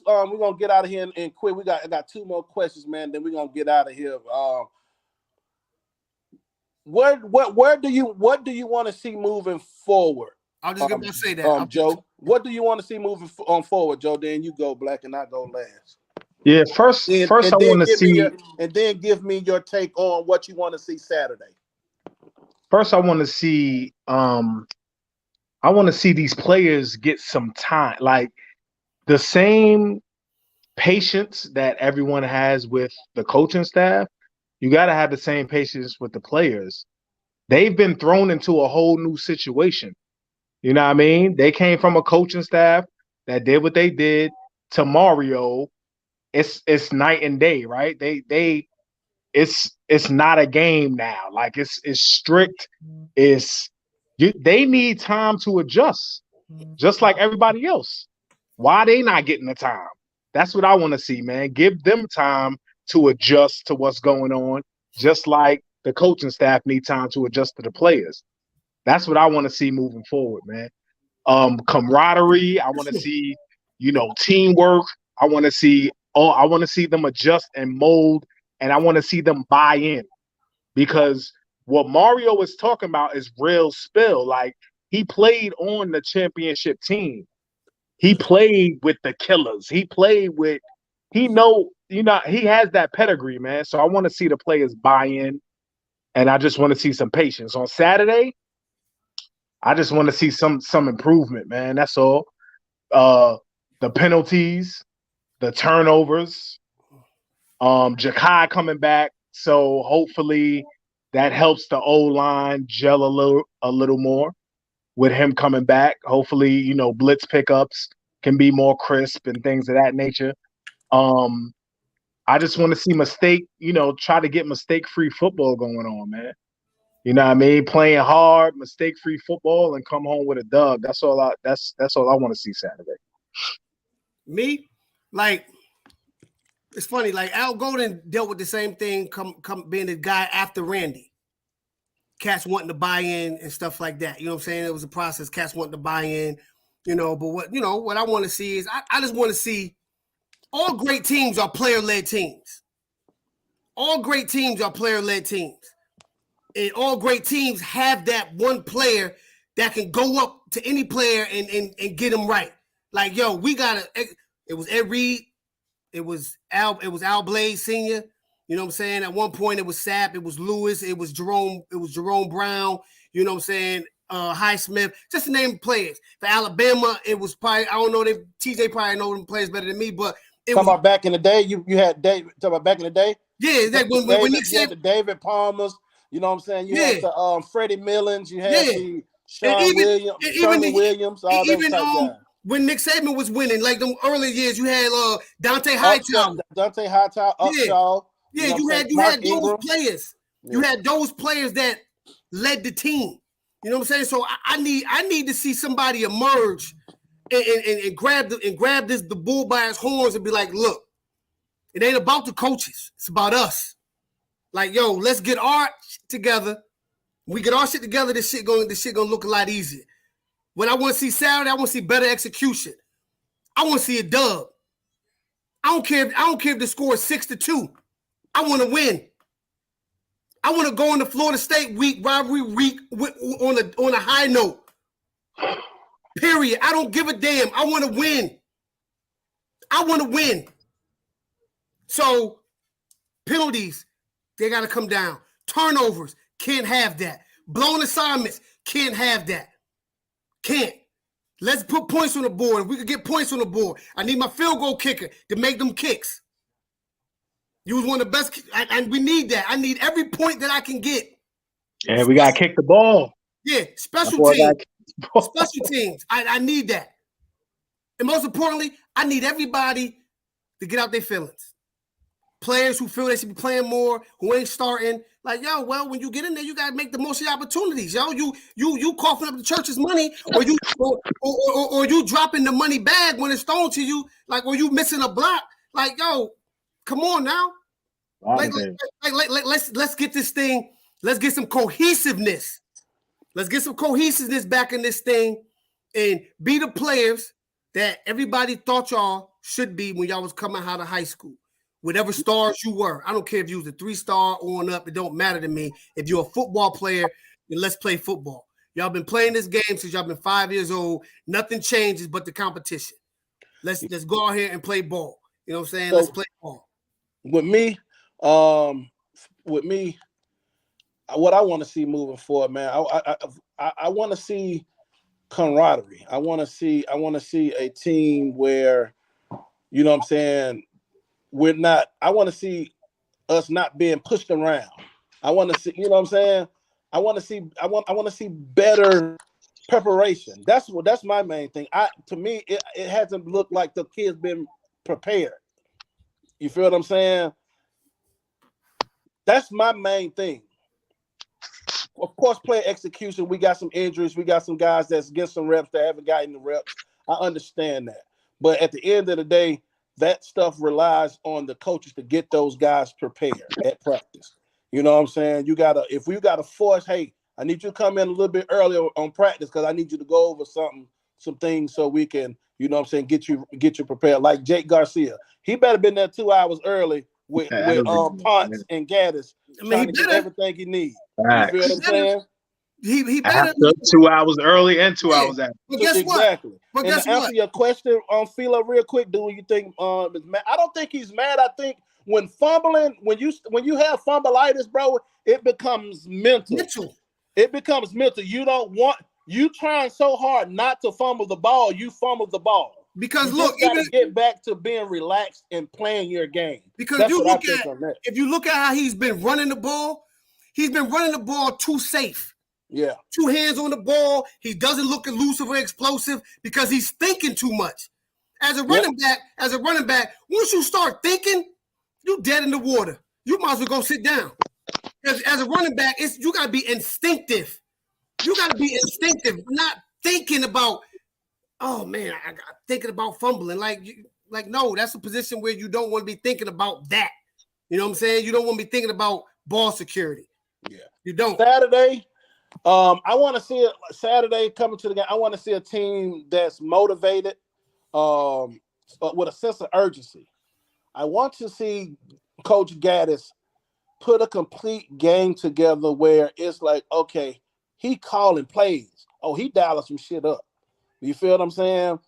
we're gonna get out of here and quit. I got 2 more questions, man. Then we're gonna get out of here. What do you want to see moving forward? I was just gonna say that, Joe. What do you want to see moving forward, Joe? Then you go, Black, and I go last. Yeah, first I want to see, and then give me your take on what you want to see Saturday. First, I want to see, these players get some time, like the same patience that everyone has with the coaching staff. You got to have the same patience with the players. They've been thrown into a whole new situation. You know what I mean? They came from a coaching staff that did what they did to Mario. It's night and day, right? It's not a game now. Like it's strict. They need time to adjust, just like everybody else. Why they not getting the time? That's what I want to see, man. Give them time to adjust to what's going on, just like the coaching staff need time to adjust to the players. That's what I want to see moving forward, man. Camaraderie. I want to see, teamwork. I want to see them adjust and mold, and I want to see them buy in, because what Mario is talking about is real spill. Like, he played on the championship team. He played with the killers. He played with, he has that pedigree, man. So I want to see the players buy in, and I just want to see some patience. On Saturday, I just want to see some improvement, man. That's all. The penalties, the turnovers, Jakai coming back. So hopefully that helps the O-line gel a little more with him coming back. Hopefully, blitz pickups can be more crisp and things of that nature. I just want to see try to get mistake-free football going on, man. You know what I mean? Playing hard, mistake-free football, and come home with a dub. That's all I want to see Saturday. Me, like, it's funny. Like, Al Golden dealt with the same thing. Come being the guy after Randy. Cats wanting to buy in and stuff like that. You know what I'm saying? It was a process. Cats wanting to buy in. But what I want to see is I just want to see all great teams are player-led teams. All great teams are player-led teams. And all great teams have that one player that can go up to any player and get him right. Like, yo, it was Ed Reed, it was Al Blaze Sr., you know what I'm saying? At one point it was Sapp, it was Lewis, it was Jerome Brown, you know what I'm saying? Highsmith, just to name players. For Alabama, it was probably, I don't know, TJ probably know them players better than me, but about back in the day, you had David, talking about back in the day? Yeah, that when Nick said the David Palmers, you know what I'm saying? You had the Freddie Millens, you had the Sean Williams, all those type guys. when Nick Saban was winning, like them early years, you had Dante Hightower. Dante Hightower, Upshaw. Yeah, you had those players. Yeah. You had those players that led the team. You know what I'm saying? So I need to see somebody emerge and grab the bull by his horns and be like, look, it ain't about the coaches. It's about us. Like, yo, let's get our shit together. We get our shit together, this shit gonna look a lot easier. When I want to see Saturday, I want to see better execution. I want to see a dub. I don't care if the score is 6-2. I want to win. I want to go into Florida State rivalry week on a high note. Period. I don't give a damn. I want to win. I want to win. So penalties, they got to come down. Turnovers, can't have that. Blown assignments, can't have that. Can't. Let's put points on the board. If we could get points on the board, I need my field goal kicker to make them kicks. You was one of the best, and we need that. I need every point that I can get. And we got to kick the ball. Yeah, special teams. Special teams. I need that. And most importantly, I need everybody to get out their feelings. Players who feel they should be playing more, who ain't starting. Like, yo, well, when you get in there, you got to make the most of your opportunities. Yo, you coughing up the church's money, or you dropping the money bag when it's thrown to you, like, or you missing a block. Like, yo, come on now. Let's get this thing. Let's get some cohesiveness. Let's get some cohesiveness back in this thing and be the players that everybody thought y'all should be when y'all was coming out of high school. Whatever stars you were. I don't care if you was a 3-star on up. It don't matter to me. If you're a football player, then let's play football. Y'all been playing this game since y'all been 5 years old. Nothing changes but the competition. Let's go out here and play ball. You know what I'm saying? So, let's play ball. With me, what I want to see moving forward, man, I want to see camaraderie. I want to see a team where, you know what I'm saying, I want to see us not being pushed around. I want to see, you know what I'm saying? I want to see better preparation. That's my main thing. To me, it hasn't looked like the kids been prepared. You feel what I'm saying? That's my main thing. Of course, play execution. We got some injuries. We got some guys that's getting some reps that haven't gotten the reps. I understand that. But at the end of the day, that stuff relies on the coaches to get those guys prepared at practice. You know what I'm saying? If we gotta force, hey, I need you to come in a little bit earlier on practice because I need you to go over some things so we can, you know what I'm saying, get you prepared. Like Jake Garcia, he better been there 2 hours early with Ponce and Gaddis trying to get everything he needs. You feel what I'm saying? He better 2 hours early and 2 hours after. But guess exactly. What? But and guess to answer your question on Philo real quick, do you think is mad? I don't think he's mad. I think when fumbling, when you have fumbleitis, bro, it becomes mental. It becomes mental. You trying so hard not to fumble the ball, you fumble the ball. Because you look, got to get back to being relaxed and playing your game. Because if you look at how he's been running the ball too safe. Yeah. 2 hands on the ball. He doesn't look elusive or explosive because he's thinking too much. As a running back, once you start thinking, you dead in the water. You might as well go sit down. As a running back, you gotta be instinctive. You gotta be instinctive, not thinking about, oh man, I'm thinking about fumbling. Like no, that's a position where you don't want to be thinking about that. You know what I'm saying? You don't want to be thinking about ball security. Yeah. You don't. Saturday. I want to see it Saturday coming to the game. I want to see a team that's motivated, with a sense of urgency. I want to see Coach Gaddis put a complete game together where it's like, okay, he calling plays. Oh, he dialing some shit up. You feel what I'm saying?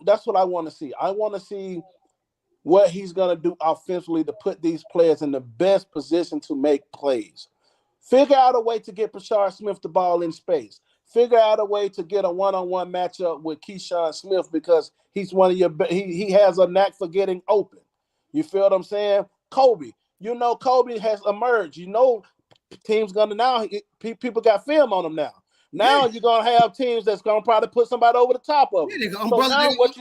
That's what I want to see. I want to see what he's gonna do offensively to put these players in the best position to make plays. Figure out a way to get Brashard Smith the ball in space. Figure out a way to get a one-on-one matchup with Keyshawn Smith because he's one of your he has a knack for getting open. You feel what I'm saying? Kobe, Kobe has emerged. Teams gonna now people got film on him now. Now you're gonna have teams that's gonna probably put somebody over the top of them.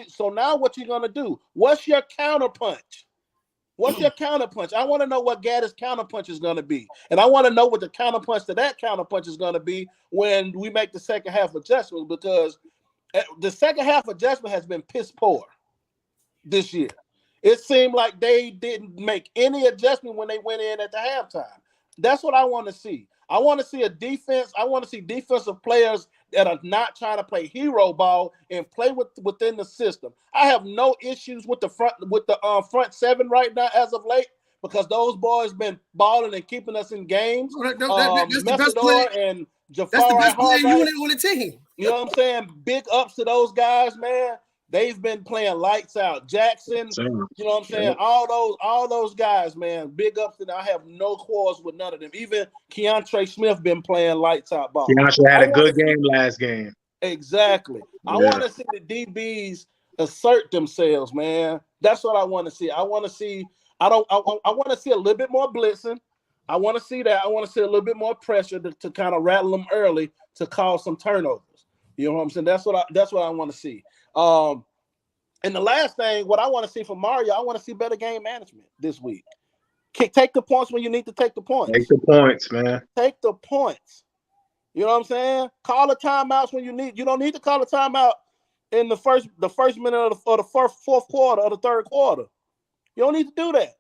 So now what you gonna do? What's your counterpunch? What's your counterpunch? I want to know what Gaddis' counterpunch is gonna be, and I want to know what the counterpunch to that counterpunch is gonna be when we make the second half adjustments, because the second half adjustment has been piss poor this year. It seemed like they didn't make any adjustment when they went in at the halftime. That's what I want to see. I want to see a defense. I want to see defensive players that are not trying to play hero ball and play within the system. I have no issues with the front seven right now as of late, because those boys been balling and keeping us in games. That's the best player. And Jafari, that's the best player unit on the team. You know what I'm saying? Big ups to those guys, man. They've been playing lights out. Jackson, you know what I'm saying? All those guys, man. Big ups to them. I have no quarrels with none of them. Even Keontre Smith been playing lights out ball. Keontre had a good game last game. Exactly. I want to see the DBs assert themselves, man. That's what I want to see. I want to see. I want to see a little bit more blitzing. I want to see that. I want to see a little bit more pressure to kind of rattle them early to cause some turnovers. You know what I'm saying? That's what I want to see. And the last thing, what I want to see from Mario, I want to see better game management this week. Take the points when you need to take the points. Take the points, man. Take the points. You know what I'm saying? Call the timeouts when you need. You don't need to call a timeout in the first minute of the fourth quarter or the third quarter. You don't need to do that.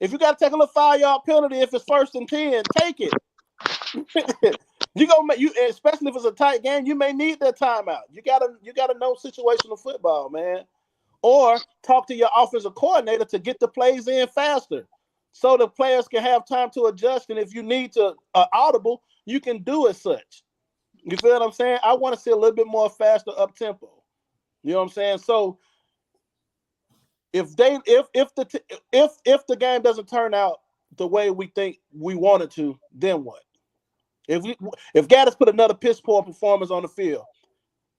If you got to take a little 5-yard penalty, if it's 1st and 10, take it. Especially if it's a tight game, you may need that timeout. You gotta know situational football, man. Or talk to your offensive coordinator to get the plays in faster, so the players can have time to adjust. And if you need to audible, you can do it such. You feel what I'm saying? I want to see a little bit more faster up tempo. You know what I'm saying? So if the game doesn't turn out the way we think we want it to, then what? If Gaddis put another piss poor performance on the field,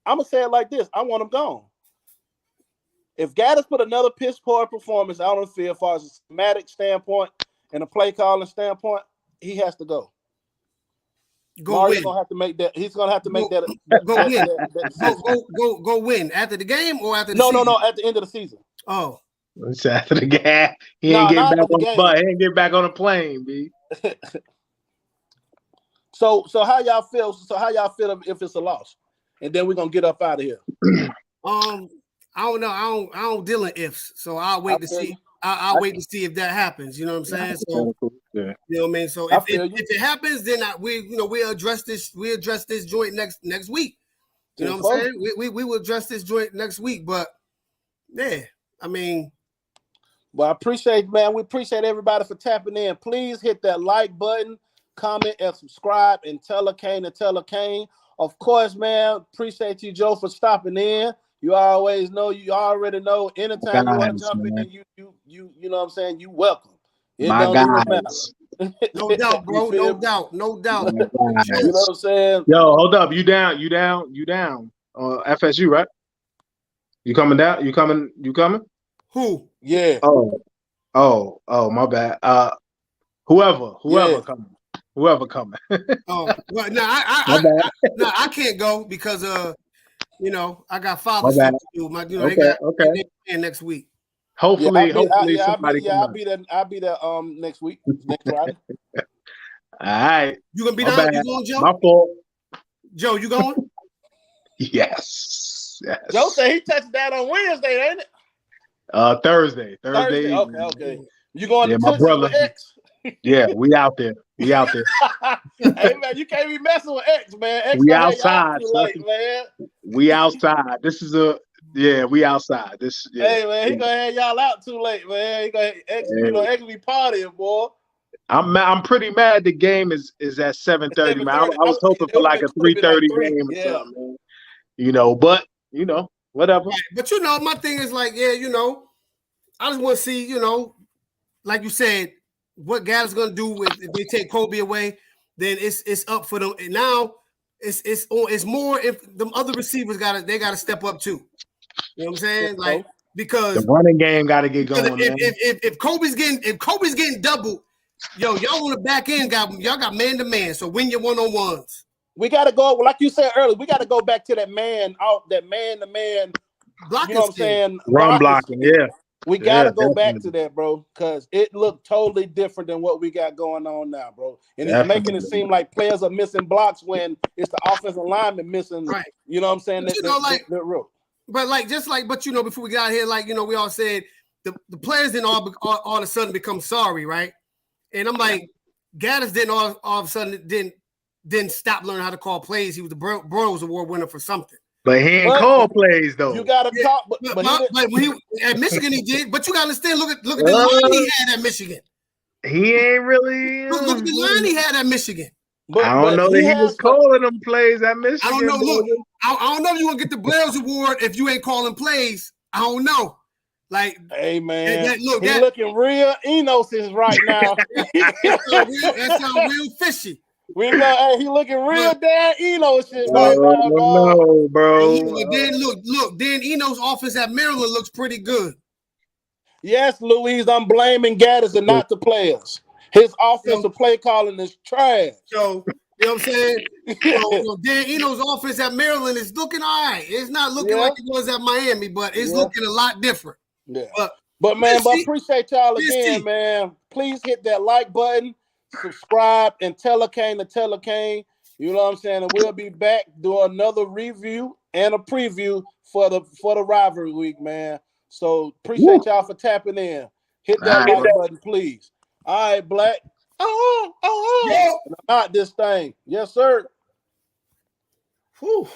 I'm gonna say it like this: I want him gone. If Gaddis put another piss poor performance out on the field, as far as a schematic standpoint and a play calling standpoint, he has to go. Mario's gonna have to make that. He's gonna have to make that. Go win after the game or after the season? No, at the end of the season. Oh, it's after the game. He ain't getting back on the bus. He ain't getting back on the plane, B. So how y'all feel? How y'all feel if it's a loss? And then we're gonna get up out of here. I don't know. I don't deal in ifs, so I'll wait to see. I'll wait to see if that happens. You know what I'm saying? So you know what I mean. So if it happens, then we'll address this. We address this joint next week. You know what I'm saying? We will address this joint next week. But yeah, I mean. Well, I appreciate, man. We appreciate everybody for tapping in. Please hit that like button, comment, and subscribe, and tell a Kane. Of course, man. Appreciate you, Joe, for stopping in. You always know. You already know. Anytime you want to jump in, you know what I'm saying. You welcome. My guys. No doubt, bro. No doubt. You know what I'm saying. Yo, hold up. You down? FSU, right? You coming down? You coming? Who? Yeah. Oh, my bad. Whoever coming. Whoever coming. Oh, well, I can't go because I got father stuff to do. They got next week. Hopefully somebody. I'll be there next week, next Friday. All right. You gonna be down? You going, Joe? My fault. Joe, you going? Yes. Joe said he touched down on Wednesday, ain't it? Thursday. Okay. You going to my brother with X? Yeah, we out there. Hey man, you can't be messing with X, man. X we outside, late, man. We outside. We outside. Hey man, he gonna have y'all out too late, man. He gonna X be partying, boy. I'm pretty mad the game is at 7:30, man. I was hoping for like a 3:30 game or something, man. But whatever. But my thing is like, I just want to see, like you said, what Gaddis gonna do if they take Kobe away, then it's up for them. And now it's more if the other receivers gotta step up too. You know what I'm saying? Like, because the running game gotta get going. If Kobe's getting doubled, y'all on the back end y'all got man to man. So win your one-on-ones. we got to go, like you said earlier, we got to go back to that man to man. Blocking You know what I'm saying? Run blocking, yeah. We got to Yeah, go back definitely. to that, bro, because it looked totally different than what we got going on now, bro. And it's making it seem like players are missing blocks when it's the offensive lineman missing. Right. You know what I'm saying? But, you know, like, real. But like, just like, but you know, before we got here, like, you know, we all said the players didn't all of a sudden become sorry, right? And I'm like, Gaddis didn't all of a sudden didn't stop learning how to call plays. He was the Broyles Award winner for something. But he ain't call plays though. You gotta talk, but when he at Michigan he did. But you gotta understand. Look at the line he had at Michigan. He ain't really. Look at the line he had at Michigan. I don't know that he was calling them plays at Michigan. I don't know. Look, I don't know if you want to get the Broyles Award if you ain't calling plays. I don't know. Like, hey man, look, he's looking real Enos right now. that sounds real fishy. We know, hey, he looking real damn Enos right now, no, bro. Then Eno's offense at Maryland looks pretty good. Yes, Louise, I'm blaming Gaddis and not the players. His offensive play calling is trash. So, you know what I'm saying? Dan Eno's offense at Maryland is looking all right. It's not looking like it was at Miami, but it's looking a lot different. Yeah. But man, appreciate y'all again, man. Please hit that like button, subscribe, and tell a Kane to tell a Kane. You know what I'm saying? And we'll be back doing another review and a preview for the rivalry week, man. So appreciate y'all for tapping in. Hit that like button, please. All right, Black. Yeah. Not this thing. Yes, sir. Whew.